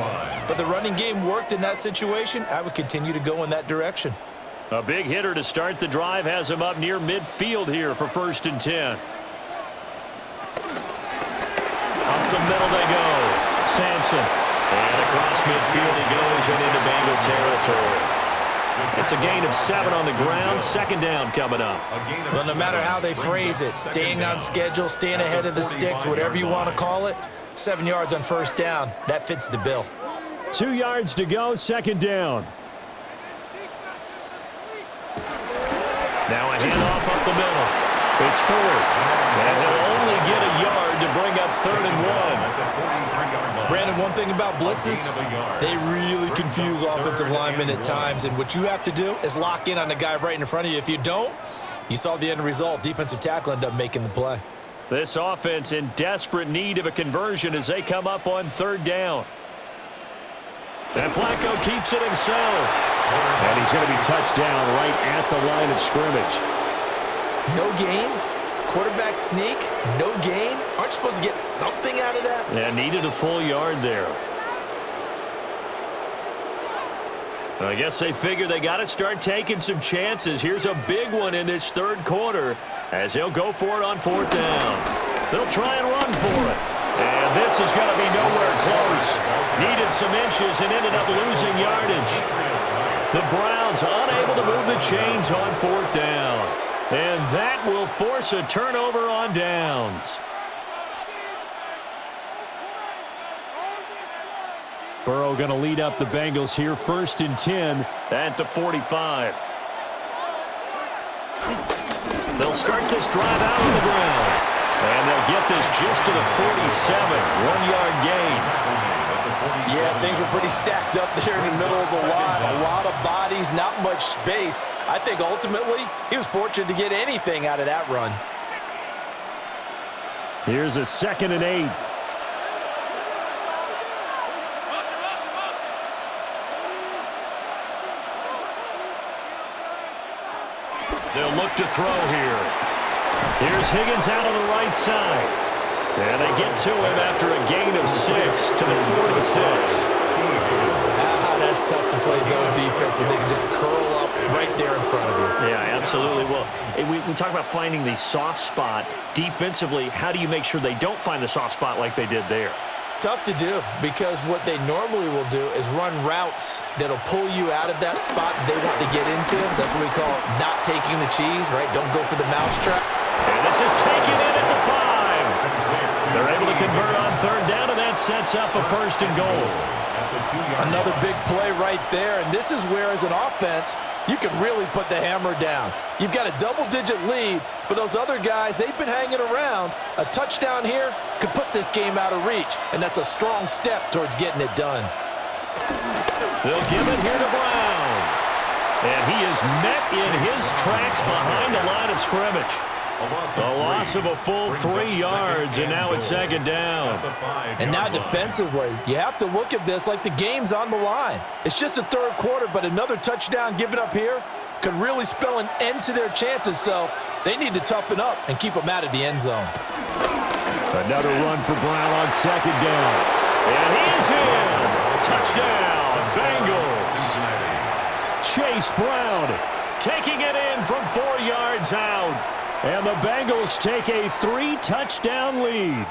[SPEAKER 4] but the running game worked in that situation. I would continue to go in that direction.
[SPEAKER 1] A big hitter to start the drive has him up near midfield here for 1st and 10. Up the middle they go. Sampson. And across midfield he goes and into Bengal territory. It's a gain of 7 on the ground. 2nd down coming up.
[SPEAKER 4] Well, no matter how they phrase it, staying on schedule, staying ahead of the sticks, whatever you want to call it, 7 yards on 1st down. That fits the bill.
[SPEAKER 1] 2 yards to go, 2nd down. Now a handoff up the middle. It's Ford. And he'll only get a yard to bring up 3rd and 1.
[SPEAKER 4] Brandon, one thing about blitzes, they really confuse offensive linemen at times, and what you have to do is lock in on the guy right in front of you. If you don't, you saw the end result. Defensive tackle ended up making the play.
[SPEAKER 1] This offense in desperate need of a conversion as they come up on 3rd down. And Flacco keeps it himself. And he's going to be touched down right at the line of scrimmage.
[SPEAKER 4] No gain? Quarterback sneak? No gain? Aren't you supposed to get something out of that?
[SPEAKER 1] Yeah, needed a full yard there. I guess they figure they got to start taking some chances. Here's a big one in this 3rd quarter as he'll go for it on 4th down. They'll try and run for it. And this is going to be nowhere close. Needed some inches and ended up losing yardage. The Browns unable to move the chains on 4th down. And that will force a turnover on downs. Burrow going to lead up the Bengals here, 1st and 10 at the 45. They'll start this drive out on the ground. And they'll get this just to the 47, 1-yard gain.
[SPEAKER 4] Yeah, things were pretty stacked up there in the middle of the line. A lot of bodies, not much space. I think ultimately he was fortunate to get anything out of that run.
[SPEAKER 1] Here's a 2nd and 8. They'll look to throw here. Here's Higgins out on the right side. And they get to him after a gain of 6 to the 46.
[SPEAKER 4] That's tough to play zone defense when they can just curl up right there in front of you.
[SPEAKER 1] Yeah, absolutely. Well, we talk about finding the soft spot. Defensively, how do you make sure they don't find the soft spot like they did there?
[SPEAKER 4] Tough to do, because what they normally will do is run routes that'll pull you out of that spot they want to get into. That's what we call not taking the cheese, right? Don't go for the mousetrap.
[SPEAKER 1] And this is taken in at the 5. They're able to convert on 3rd down, and that sets up a 1st and goal.
[SPEAKER 4] Another big play right there, and this is where, as an offense, you can really put the hammer down. You've got a double-digit lead, but those other guys, they've been hanging around. A touchdown here could put this game out of reach, and that's a strong step towards getting it done.
[SPEAKER 1] They'll give it here to Brown. And he is met in his tracks behind the line of scrimmage. A loss of a full 3 yards, and now it's 2nd down.
[SPEAKER 4] And now defensively, you have to look at this like the game's on the line. It's just the 3rd quarter, but another touchdown given up here could really spell an end to their chances, so they need to toughen up and keep them out of the end zone.
[SPEAKER 1] Another run for Brown on 2nd down. And he is in. Touchdown, Bengals. Chase Brown taking it in from 4 yards out. And the Bengals take a 3-touchdown lead.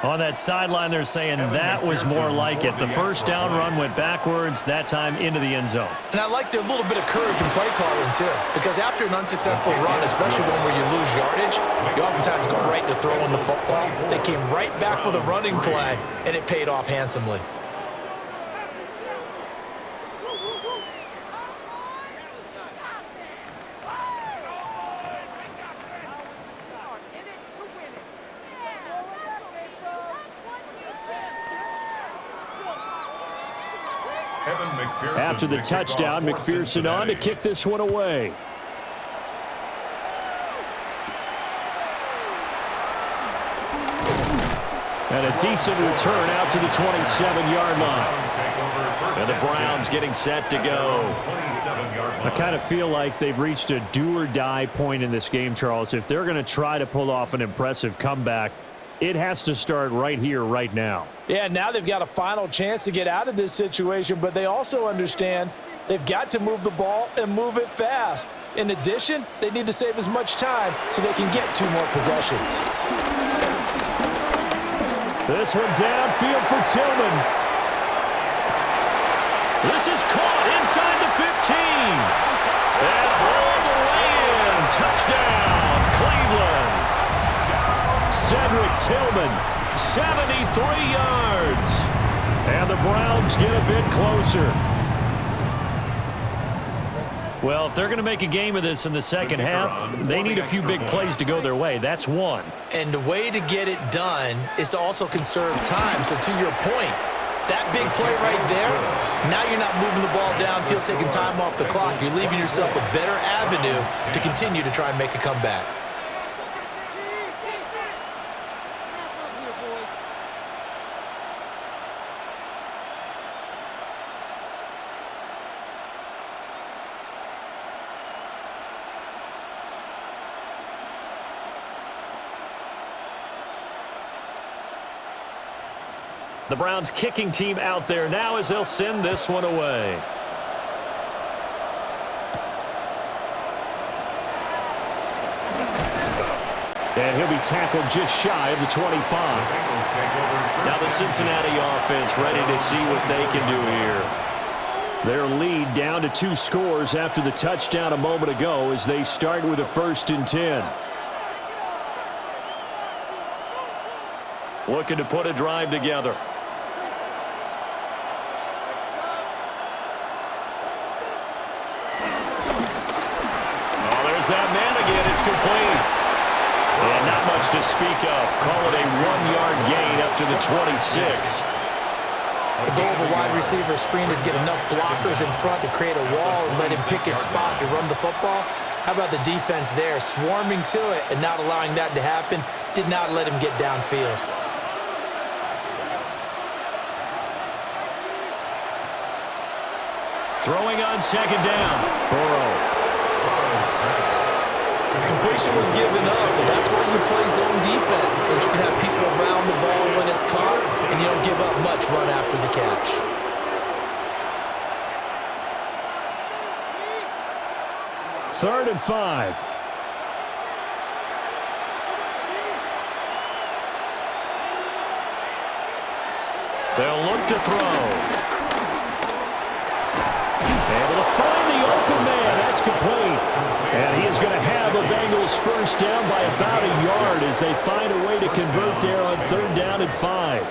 [SPEAKER 1] On that sideline, they're saying that was more like it. The first down run went backwards, that time into the end zone.
[SPEAKER 4] And I like their little bit of courage in play calling, too. Because after an unsuccessful run, especially one where you lose yardage, you oftentimes go right to throwing the football. They came right back with a running play, and it paid off handsomely.
[SPEAKER 1] After the touchdown, McPherson on to kick this one away. And a decent return out to the 27-yard line. And the Browns getting set to go. I kind of feel like they've reached a do-or-die point in this game, Charles. If they're going to try to pull off an impressive comeback, it has to start right here, right now.
[SPEAKER 4] Yeah, now they've got a final chance to get out of this situation, but they also understand they've got to move the ball and move it fast. In addition, they need to save as much time so they can get 2 more possessions.
[SPEAKER 1] This one downfield for Tillman. This is caught inside the 15. And all the way in. Touchdown, Cleveland. Cedric Tillman, 73 yards. And the Browns get a bit closer. Well, if they're going to make a game of this in the second half, they need a few big plays to go their way. That's one.
[SPEAKER 4] And the way to get it done is to also conserve time. So to your point, that big play right there, now you're not moving the ball downfield, taking time off the clock. You're leaving yourself a better avenue to continue to try and make a comeback.
[SPEAKER 1] The Browns kicking team out there now as they'll send this one away. And he'll be tackled just shy of the 25. Now the Cincinnati offense ready to see what they can do here. Their lead down to 2 scores after the touchdown a moment ago as they start with a 1st and 10. Looking to put a drive together. That man again, it's complete. And not much to speak of. Call it a 1-yard gain up to the 26.
[SPEAKER 4] The goal of a wide receiver screen is get enough blockers in front to create a wall and let him pick his spot to run the football. How about the defense there, swarming to it and not allowing that to happen? Did not let him get downfield.
[SPEAKER 1] Throwing on 2nd down. Burrow.
[SPEAKER 4] Completion was given up, but that's why you play zone defense, so you can have people around the ball when it's caught, and you don't give up much run after the catch.
[SPEAKER 1] 3rd and 5. They'll look to throw. Able to find the open man. That's complete. And he is going to have a Bengals 1st down by about a yard as they find a way to convert there on 3rd down and 5.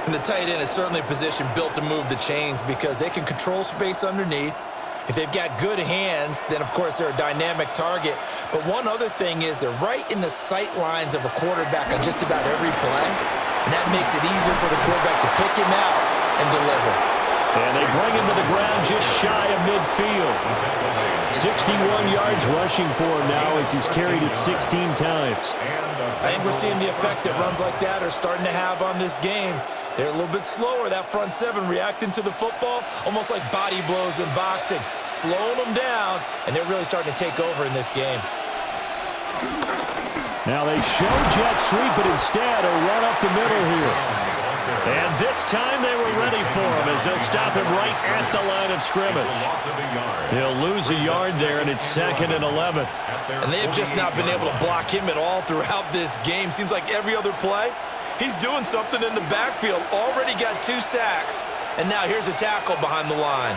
[SPEAKER 4] And the tight end is certainly a position built to move the chains because they can control space underneath. If they've got good hands, then of course they're a dynamic target. But one other thing is they're right in the sight lines of a quarterback on just about every play. And that makes it easier for the quarterback to pick him out and deliver.
[SPEAKER 1] And they bring him to the ground just shy of midfield. 61 yards rushing for him now as he's carried it 16 times.
[SPEAKER 4] I think we're seeing the effect that runs like that are starting to have on this game. They're a little bit slower, that front 7 reacting to the football, almost like body blows in boxing, slowing them down, and they're really starting to take over in this game.
[SPEAKER 1] Now they show jet sweep, but instead a run up the middle here. And this time they were ready for him as they'll stop him right at the line of scrimmage. He'll lose a yard there, and it's 2nd and 11.
[SPEAKER 4] And they have just not been able to block him at all throughout this game. Seems like every other play,
[SPEAKER 3] He's doing something in the backfield. Already got 2 sacks. And now here's a tackle behind the line.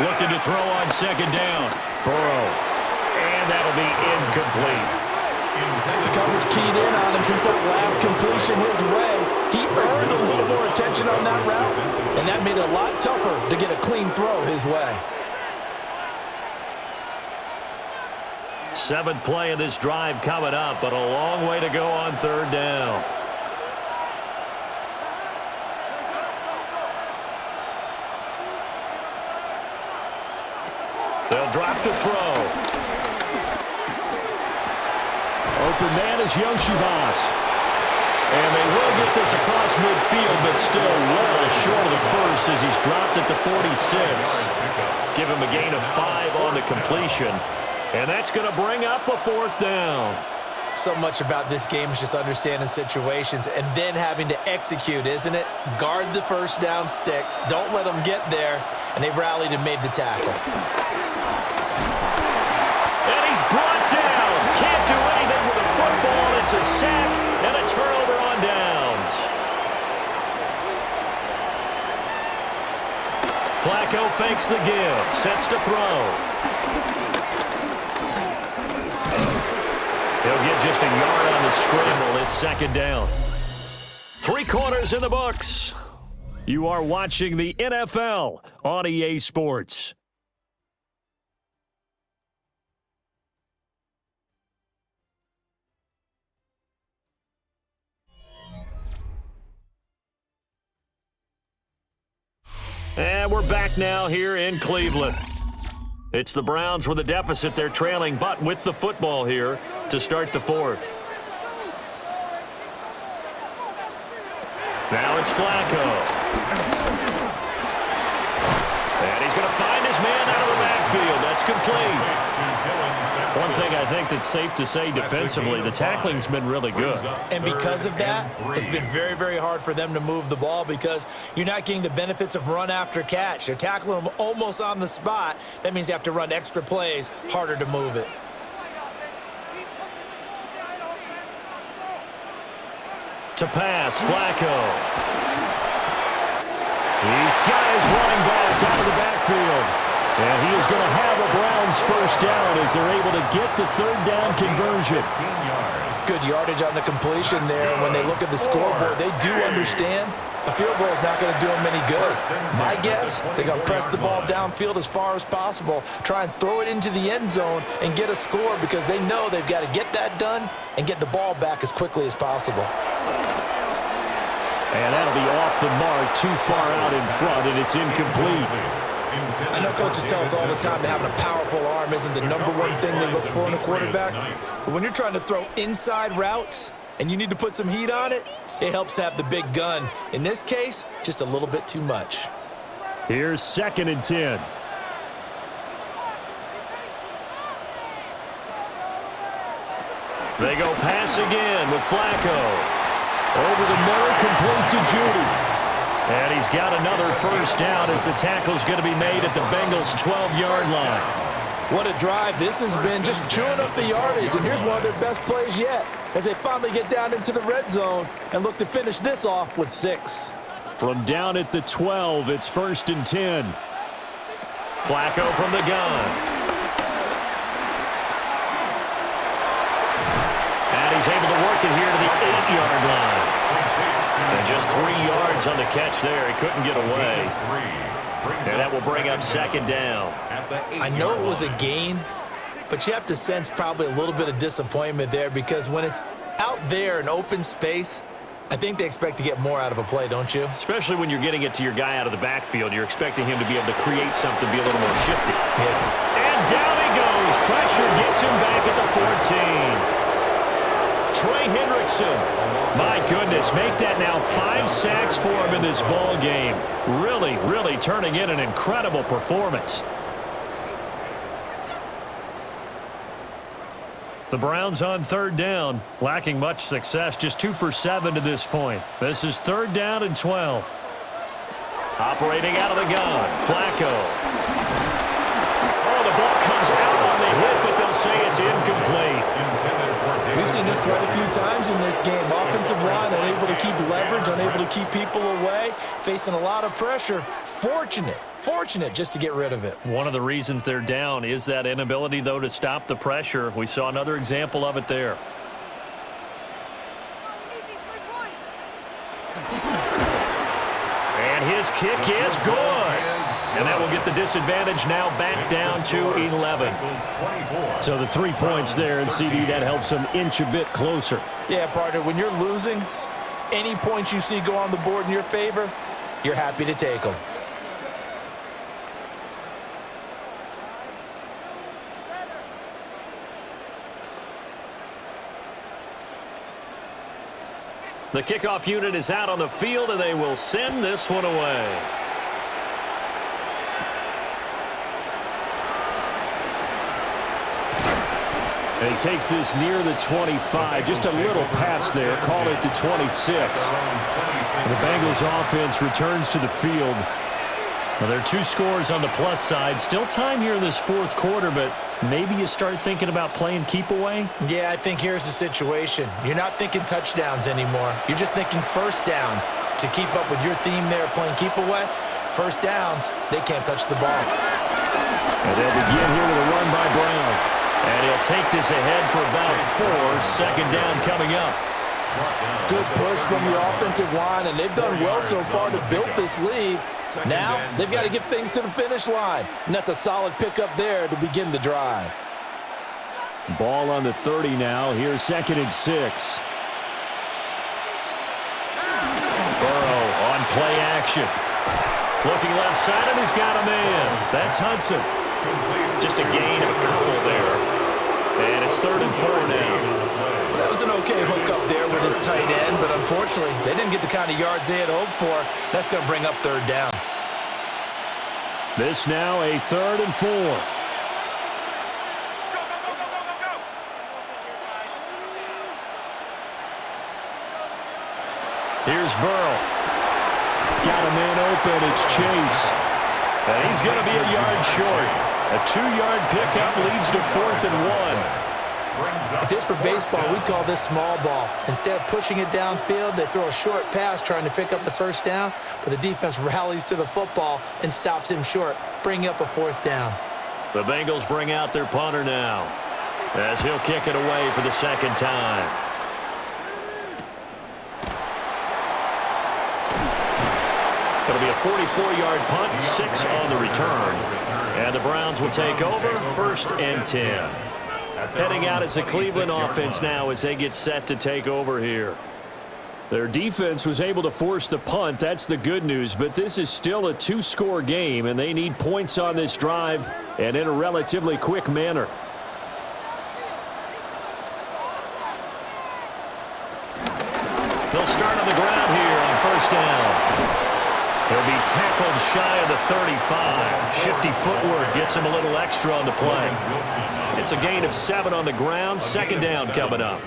[SPEAKER 1] Looking to throw on second down. Burrow. And that'll be incomplete.
[SPEAKER 4] The coverage keyed in on him since that last completion his way. He earned a little more attention on that route, and that made it a lot tougher to get a clean throw his way.
[SPEAKER 1] 7th play of this drive coming up, but a long way to go on third down. They'll drop to throw. Open man is Yoshivas. And they will get this across midfield, but still well short of the first as he's dropped at the 46. Give him a gain of 5 on the completion. And that's going to bring up a 4th down.
[SPEAKER 3] So much about this game is just understanding situations and then having to execute, isn't it? Guard the first down sticks. Don't let them get there. And they rallied and made the tackle.
[SPEAKER 1] And he's brought down. Can't do anything with a football. It's a sack and a turnover on downs. Flacco fakes the give. Sets to throw. He'll get just a yard on the scramble. It's second down. 3 quarters in the books. You are watching the NFL on EA Sports. And we're back now here in Cleveland. It's the Browns with a deficit. They're trailing, but with the football here to start the 4th. Now it's Flacco. And he's going to find his man out of the backfield. That's complete. One thing I think that's safe to say defensively, the tackling's been really good.
[SPEAKER 3] And because of that, it's been very, very hard for them to move the ball because you're not getting the benefits of run after catch. They're tackling them almost on the spot. That means you have to run extra plays, harder to move it.
[SPEAKER 1] To pass, Flacco. He's got his running back out of the backfield. And he is going to have a Browns first down as they're able to get the 3rd down conversion.
[SPEAKER 4] Good yardage on the completion there. And when they look at the scoreboard, they do understand a field goal is not going to do them any good. My guess, they're going to press the ball downfield as far as possible, try and throw it into the end zone and get a score because they know they've got to get that done and get the ball back as quickly as possible.
[SPEAKER 1] And that'll be off the mark, too far out in front, and it's incomplete.
[SPEAKER 3] I know coaches tell us all the time that having a powerful arm isn't the #1 thing they look for in a quarterback. But when you're trying to throw inside routes and you need to put some heat on it, it helps have the big gun. In this case, just a little bit too much.
[SPEAKER 1] Here's 2nd and 10. They go pass again with Flacco. Over the middle, complete to Judy. And he's got another first down as the tackle's going to be made at the Bengals' 12-yard line.
[SPEAKER 4] What a drive this has been, just chewing up the yardage. And here's one of their best plays yet as they finally get down into the red zone and look to finish this off with 6.
[SPEAKER 1] From down at the 12, it's 1st and 10. Flacco from the gun. And he's able to work it here to the 8-yard line. And just 3 yards on the catch there. He couldn't get away. And that will bring up 2nd down.
[SPEAKER 3] I know it was a gain, but you have to sense probably a little bit of disappointment there because when it's out there in open space, I think they expect to get more out of a play, don't you?
[SPEAKER 1] Especially when you're getting it to your guy out of the backfield. You're expecting him to be able to create something, be a little more shifty.
[SPEAKER 3] Yeah.
[SPEAKER 1] And down he goes. Pressure gets him back at the 14. Trey Hendrickson, my goodness, make that now 5 sacks for him in this ball game. Really, really turning in an incredible performance. The Browns on 3rd down, lacking much success, just 2 for 7 to this point. This is 3rd down and 12. Operating out of the gun, Flacco. Oh, the ball comes out on the hit, but they'll say it's is incomplete.
[SPEAKER 3] We've seen this quite a few times in this game. Offensive line unable to keep leverage, unable to keep people away, facing a lot of pressure. Fortunate just to get rid of it.
[SPEAKER 1] One of the reasons they're down is that inability, though, to stop the pressure. We saw another example of it there. And his kick is good. And that will get the disadvantage now back down to 11. So the 3 points there, and CD, that helps them inch a bit closer.
[SPEAKER 4] Yeah, partner, when you're losing, any points you see go on the board in your favor, you're happy to take them.
[SPEAKER 1] The kickoff unit is out on the field, and they will send this one away. And he takes this near the 25. Just a little pass there. Call it the 26. The Bengals offense returns to the field. Well, there are 2 scores on the plus side. Still time here in this fourth quarter, but maybe you start thinking about playing keep away?
[SPEAKER 3] Yeah, I think here's the situation. You're not thinking touchdowns anymore. You're just thinking first downs. To keep up with your theme there, playing keep away, first downs, they can't touch the ball.
[SPEAKER 1] And they'll begin here with a run by Brown. And he'll take this ahead for about 4. Second down coming up.
[SPEAKER 4] Good push from the offensive line, and they've done well so far to build this lead. Now they've got to get things to the finish line, and that's a solid pickup there to begin the drive.
[SPEAKER 1] Ball on the 30 now. Here's 2nd and 6. Burrow on play action. Looking left side, and he's got a man. That's Hudson. Just a gain of a couple there. And it's 3rd and 4 now.
[SPEAKER 3] That was an okay hookup there with his tight end, but unfortunately, they didn't get the kind of yards they had hoped for. That's going to bring up 3rd down.
[SPEAKER 1] This now a 3rd and 4. Here's Burrow. Got a man open. It's Chase. And he's going to be a yard short. A 2-yard pickup leads to 4th and 1.
[SPEAKER 3] If this were baseball, we'd call this small ball. Instead of pushing it downfield, they throw a short pass trying to pick up the first down, but the defense rallies to the football and stops him short, bringing up a 4th down.
[SPEAKER 1] The Bengals bring out their punter now, as he'll kick it away for the 2nd time. It'll be a 44-yard punt, 6 on the return. And the Browns will take over, 1st and 10. Heading out as the Cleveland offense now as they get set to take over here. Their defense was able to force the punt. That's the good news, but this is still a 2-score game, and they need points on this drive and in a relatively quick manner. They'll start on the ground here on 1st down. He'll be tackled shy of the 35. Shifty footwork gets him a little extra on the play. It's a gain of 7 on the ground. 2nd down coming up.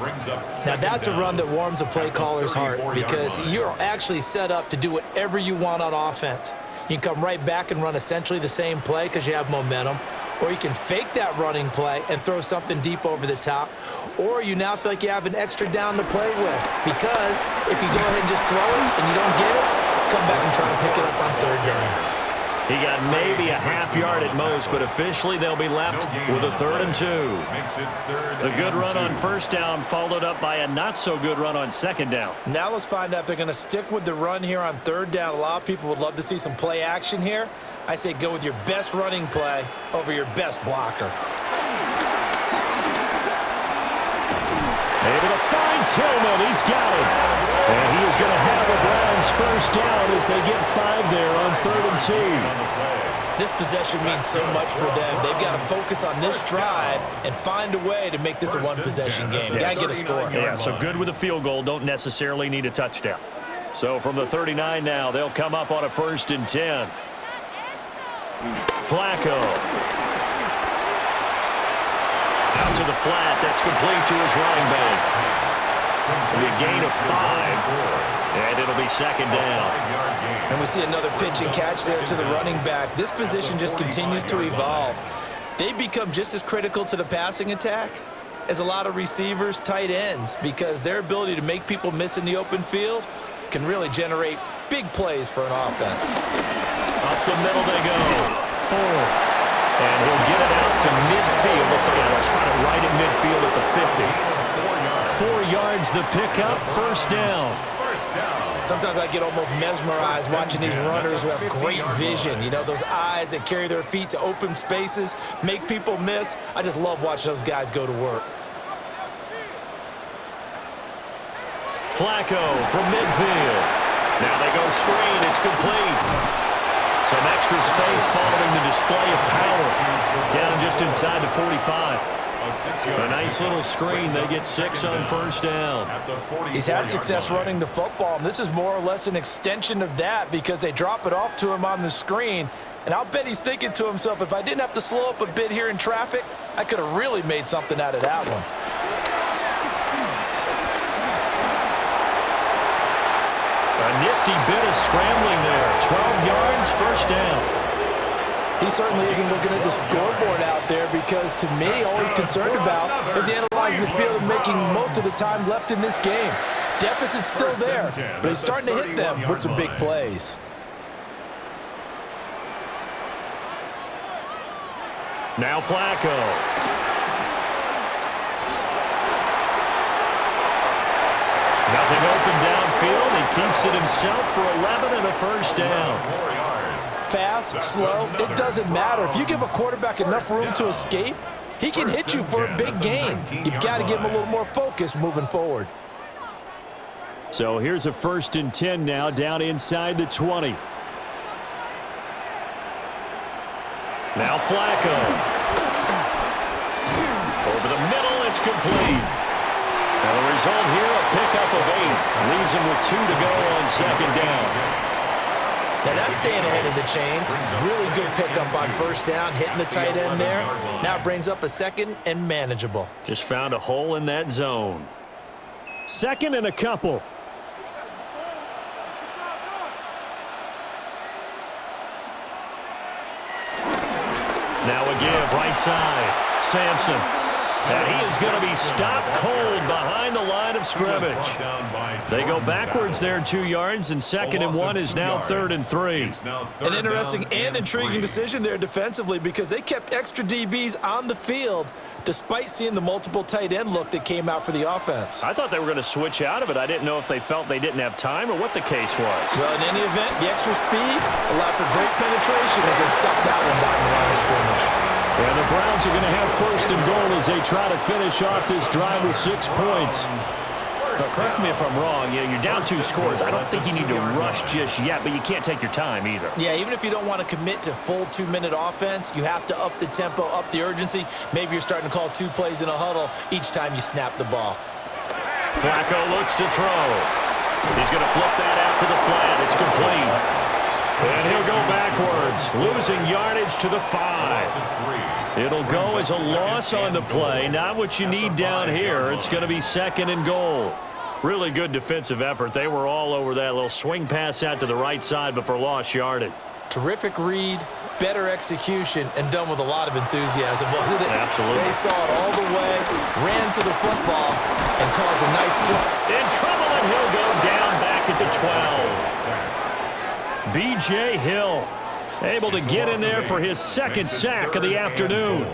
[SPEAKER 3] Now that's a run that warms a play caller's heart because you're actually set up to do whatever you want on offense. You can come right back and run essentially the same play because you have momentum. Or you can fake that running play and throw something deep over the top. Or you now feel like you have an extra down to play with because if you go ahead and just throw it and you don't get it, come back and try and pick it up on 3rd down.
[SPEAKER 1] He got maybe a half yard at most, but officially they'll be left with a 3rd and 2. The good run on 1st down followed up by a not-so-good run on 2nd down.
[SPEAKER 3] Now let's find out if they're going to stick with the run here on 3rd down. A lot of people would love to see some play action here. I say go with your best running play over your best blocker.
[SPEAKER 1] Able to find Tillman. He's got it. And he is going to have the Browns 1st down as they get 5 there on 3rd and 2.
[SPEAKER 3] This possession means so much for them. They've got to focus on this drive and find a way to make this a one-possession game. Got to get a score.
[SPEAKER 1] Yeah, so good with a field goal. Don't necessarily need a touchdown. So from the 39 now, they'll come up on a 1st and 10. Flacco. Out to the flat. That's complete to his running back. It'll be a gain of 5, and it'll be 2nd down.
[SPEAKER 3] And we see another pitch and catch there to the running back. This position just continues to evolve. They become just as critical to the passing attack as a lot of receivers, tight ends, because their ability to make people miss in the open field can really generate big plays for an offense.
[SPEAKER 1] Up the middle they go. 4. And he'll get it out to midfield. Looks like he'll spot it right at midfield at the 50. 4 yards the pickup, first down.
[SPEAKER 3] Sometimes I get almost mesmerized watching these runners who have great vision. You know, those eyes that carry their feet to open spaces, make people miss. I just love watching those guys go to work.
[SPEAKER 1] Flacco from midfield. Now they go screen. It's complete. Some extra space following the display of power. Down just inside the 45. A nice little screen. They get 6 on first down.
[SPEAKER 4] He's had success running the football, and this is more or less an extension of that because they drop it off to him on the screen. And I'll bet he's thinking to himself, if I didn't have to slow up a bit here in traffic, I could have really made something out of that one.
[SPEAKER 1] A nifty bit of scrambling there. 12 yards, first down.
[SPEAKER 4] He certainly isn't looking at the scoreboard out there because, to me, all he's concerned about is analyzing the field and making most of the time left in this game. Deficit's still there, but he's starting to hit them with some big plays.
[SPEAKER 1] Now Flacco. Nothing open downfield. He keeps it himself for 11 and a first down.
[SPEAKER 4] Fast, slow, it doesn't matter. If you give a quarterback enough room to escape, he can hit you for a big gain. You've got to give him a little more focus moving forward.
[SPEAKER 1] So here's a 1st and 10 now, down inside the 20. Now Flacco. Over the middle, it's complete. And the result here, a pickup of 8. Leaves him with 2 to go on second down.
[SPEAKER 3] Now that's staying ahead of the chains. Really good pickup on first down, hitting the tight end there. Now brings up a 2nd and manageable.
[SPEAKER 1] Just found a hole in that zone. 2nd and a couple. Now a give, right side. Sampson. And he is going to be stopped cold behind the line of scrimmage. They go backwards there 2 yards, and 2nd and 1 is now 3rd and 3.
[SPEAKER 3] An interesting and intriguing decision there defensively because they kept extra DBs on the field despite seeing the multiple tight end look that came out for the offense.
[SPEAKER 1] I thought they were going to switch out of it. I didn't know if they felt they didn't have time or what the case was.
[SPEAKER 3] Well, in any event, the extra speed allowed for great penetration as they stuffed that one behind the line of scrimmage.
[SPEAKER 1] And the Browns are going to have 1st and goal as they try to finish off this drive with 6 points. Now, correct me if I'm wrong. Yeah, you're down 2 scores. I don't think you need to rush just yet, but you can't take your time either.
[SPEAKER 3] Yeah, even if you don't want to commit to full 2-minute offense, you have to up the tempo, up the urgency. Maybe you're starting to call 2 plays in a huddle each time you snap the ball.
[SPEAKER 1] Flacco looks to throw. He's going to flip that out to the flat. It's complete. And he'll go backwards, losing yardage to the 5. It'll go as a loss on the play. Not what you need down here. It's going to be 2nd and goal. Really good defensive effort. They were all over that little swing pass out to the right side before lost yardage.
[SPEAKER 3] Terrific read, better execution, and done with a lot of enthusiasm, wasn't it?
[SPEAKER 1] Absolutely.
[SPEAKER 3] They saw it all the way, ran to the football, and caused a nice play.
[SPEAKER 1] In trouble, and he'll go down back at the 12. B.J. Hill able to get in there for his 2nd sack of the afternoon.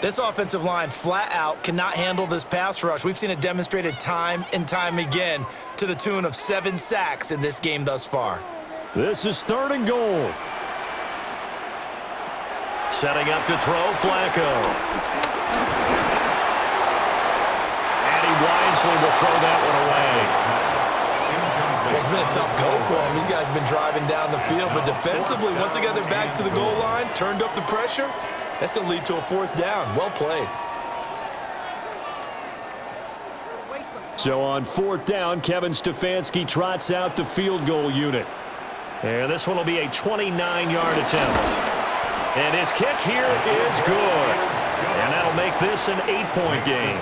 [SPEAKER 3] This offensive line flat out cannot handle this pass rush. We've seen it demonstrated time and time again to the tune of 7 sacks in this game thus far.
[SPEAKER 1] This is 3rd and goal. Setting up to throw, Flacco. And he wisely will throw that one away.
[SPEAKER 3] It's been a tough go for him. These guys have been driving down the field, but defensively, once they got their backs to the goal line, turned up the pressure, that's going to lead to a 4th down. Well played.
[SPEAKER 1] So on 4th down, Kevin Stefanski trots out the field goal unit. And this one will be a 29-yard attempt. And his kick here is good. And that'll That'll make this an 8-point game.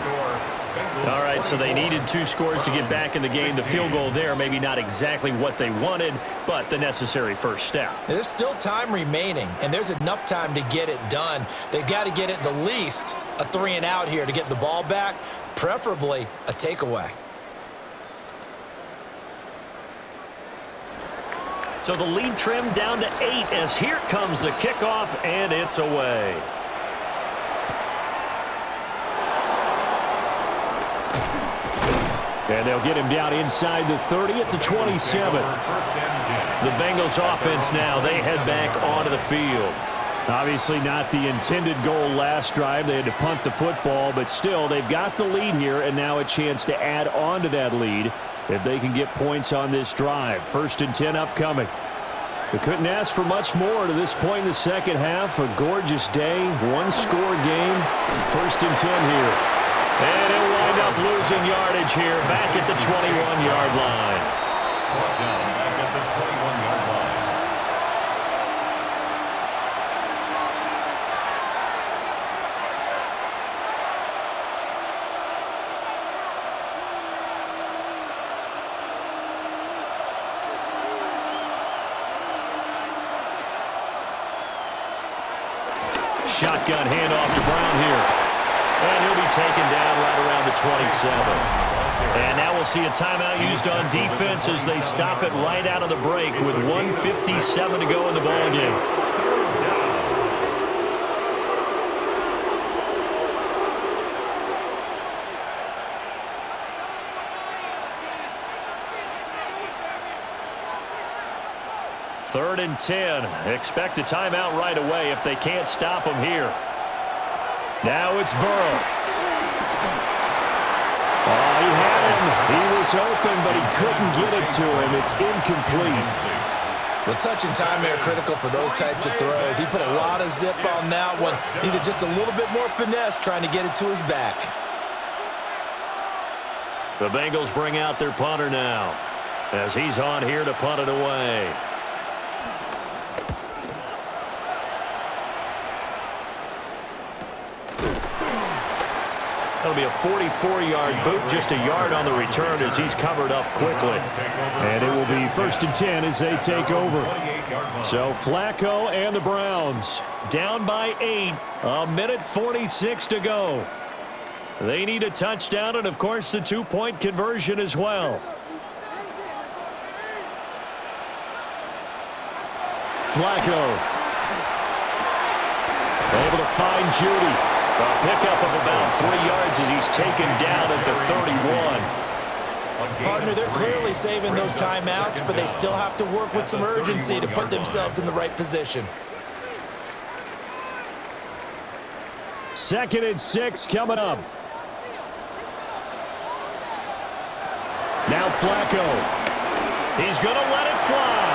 [SPEAKER 1] All right, so they needed 2 scores to get back in the game. The field goal there, maybe not exactly what they wanted, but the necessary first step.
[SPEAKER 3] There's still time remaining, and there's enough time to get it done. They've got to get it the least a 3-and-out here to get the ball back, preferably a takeaway.
[SPEAKER 1] So the lead trimmed down to 8 as here comes the kickoff, and it's away. And they'll get him down inside the 30 at the 27. The Bengals offense now, they head back onto the field. Obviously not the intended goal last drive. They had to punt the football, but still they've got the lead here and now a chance to add on to that lead if they can get points on this drive. 1st and 10 upcoming. They couldn't ask for much more to this point in the second half. A gorgeous day, 1-score game. 1st and 10 here. And he'll wind up losing yardage here back at the 21-yard line.
[SPEAKER 2] Brought down back at the 21-yard line.
[SPEAKER 1] Shotgun handoff to Brown here. And he'll be taken down right around the 27. And now we'll see a timeout used on defense as they stop it right out of the break with 1:57 to go in the ballgame. Third and 10. Expect a timeout right away if they can't stop them here. Now it's Burrow. Oh, he had him. He was open, but he couldn't get it to him. It's incomplete.
[SPEAKER 3] Well, touch and time are critical for those types of throws. He put a lot of zip on that one. Needed just a little bit more finesse trying to get it to his back.
[SPEAKER 1] The Bengals bring out their punter now as he's on here to punt it away. That'll be a 44-yard boot, just a yard on the return as he's covered up quickly. And it will be 1st and 10 as they take over. So Flacco and the Browns down by 8, 1:46 to go. They need a touchdown and, of course, the 2-point conversion as well. Flacco able to find Judy. A pickup of about 3 yards as he's taken down at the 31.
[SPEAKER 3] Partner, they're clearly saving those timeouts, but they still have to work with some urgency to put themselves in the right position.
[SPEAKER 1] 2nd and 6 coming up. Now Flacco. He's going to let it fly.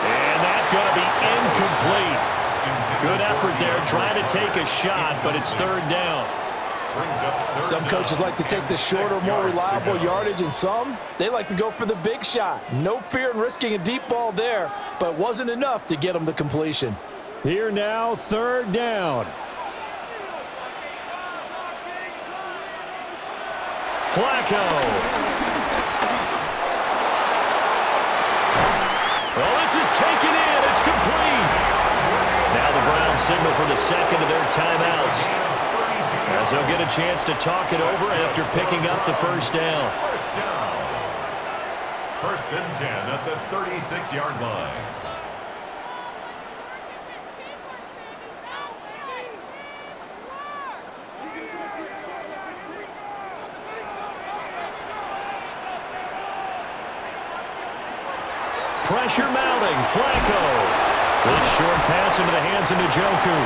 [SPEAKER 1] And that's going to be incomplete. Good effort there, trying to take a shot, but it's 3rd down.
[SPEAKER 4] Some coaches like to take the shorter, more reliable yardage, and some, they like to go for the big shot. No fear in risking a deep ball there, but it wasn't enough to get them the completion.
[SPEAKER 1] Here now, 3rd down. Flacco. Well, this is taken in. It's complete. Now the Browns signal for the 2nd of their timeouts, as they'll get a chance to talk it over after picking up the 1st down.
[SPEAKER 2] 1st and 10 at the 36-yard line.
[SPEAKER 1] Pressure mounting. Flacco. This short pass into the hands of Njoku.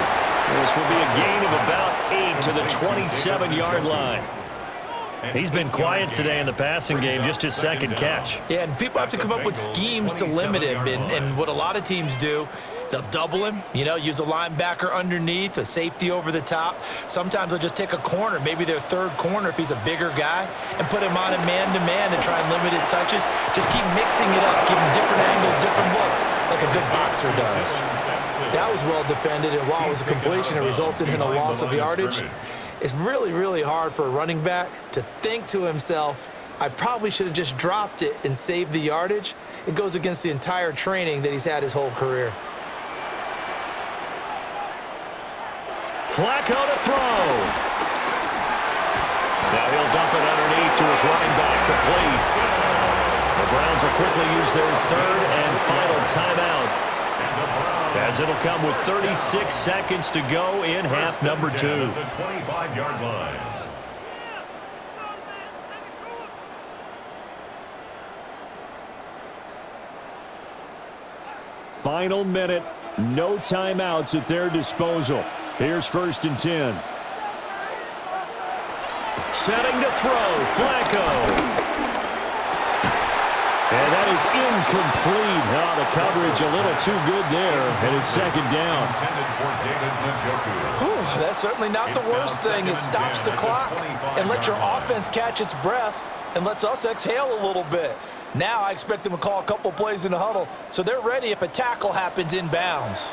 [SPEAKER 1] This will be a gain of about 8 to the 27-yard line. He's been quiet today in the passing game, just his 2nd catch.
[SPEAKER 3] Yeah, and people have to come up with schemes to limit him, and what a lot of teams do, they'll double him, use a linebacker underneath, a safety over the top. Sometimes they'll just take a corner, maybe their 3rd corner if he's a bigger guy, and put him on a man-to-man and try and limit his touches. Just keep mixing it up, give him different angles, different looks, like a good boxer does.
[SPEAKER 4] That was well defended, and while it was a completion, it resulted in a loss of yardage. It's really, really hard for a running back to think to himself, I probably should have just dropped it and saved the yardage. It goes against the entire training that he's had his whole career.
[SPEAKER 1] Flacco to throw. Now he'll dump it underneath to his running back, complete. The Browns will quickly use their third and final timeout, as it'll come with 36 seconds to go in half number 2.
[SPEAKER 2] The 25-yard line.
[SPEAKER 1] Final minute, no timeouts at their disposal. Here's 1st and 10. Setting to throw, Flacco. And that is incomplete. Oh, the coverage a little too good there, and it's 2nd down.
[SPEAKER 4] Whew, that's certainly not the worst thing. It stops the clock and lets your offense catch its breath and lets us exhale a little bit. Now I expect them to call a couple plays in the huddle, so they're ready if a tackle happens inbounds.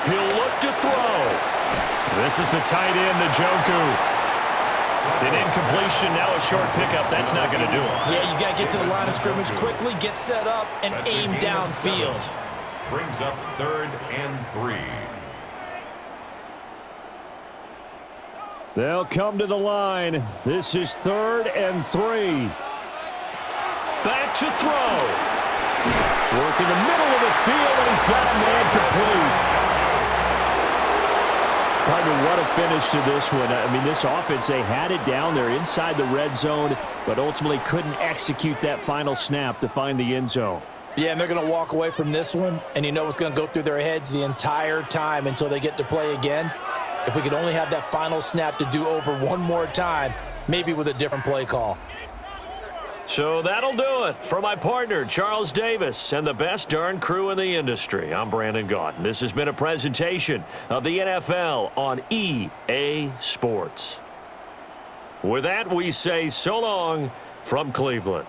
[SPEAKER 1] He'll look to throw. This is the tight end, Njoku. An incompletion, now a short pickup. That's not going to do it.
[SPEAKER 4] Yeah, you got to get to the line of scrimmage quickly, get set up, and aim downfield.
[SPEAKER 2] Brings up 3rd and 3.
[SPEAKER 1] They'll come to the line. This is 3rd and 3. Back to throw. Working the middle of the field, and he's got a man complete. Partner, what a finish to this one. I mean, this offense, they had it down there inside the red zone, but ultimately couldn't execute that final snap to find the end zone.
[SPEAKER 4] Yeah, and they're going to walk away from this one, and you know what's going to go through their heads the entire time until they get to play again. If we could only have that final snap to do over one more time, maybe with a different play call.
[SPEAKER 1] So that'll do it for my partner, Charles Davis, and the best darn crew in the industry. I'm Brandon Gaudin. This has been a presentation of the NFL on EA Sports. With that, we say so long from Cleveland.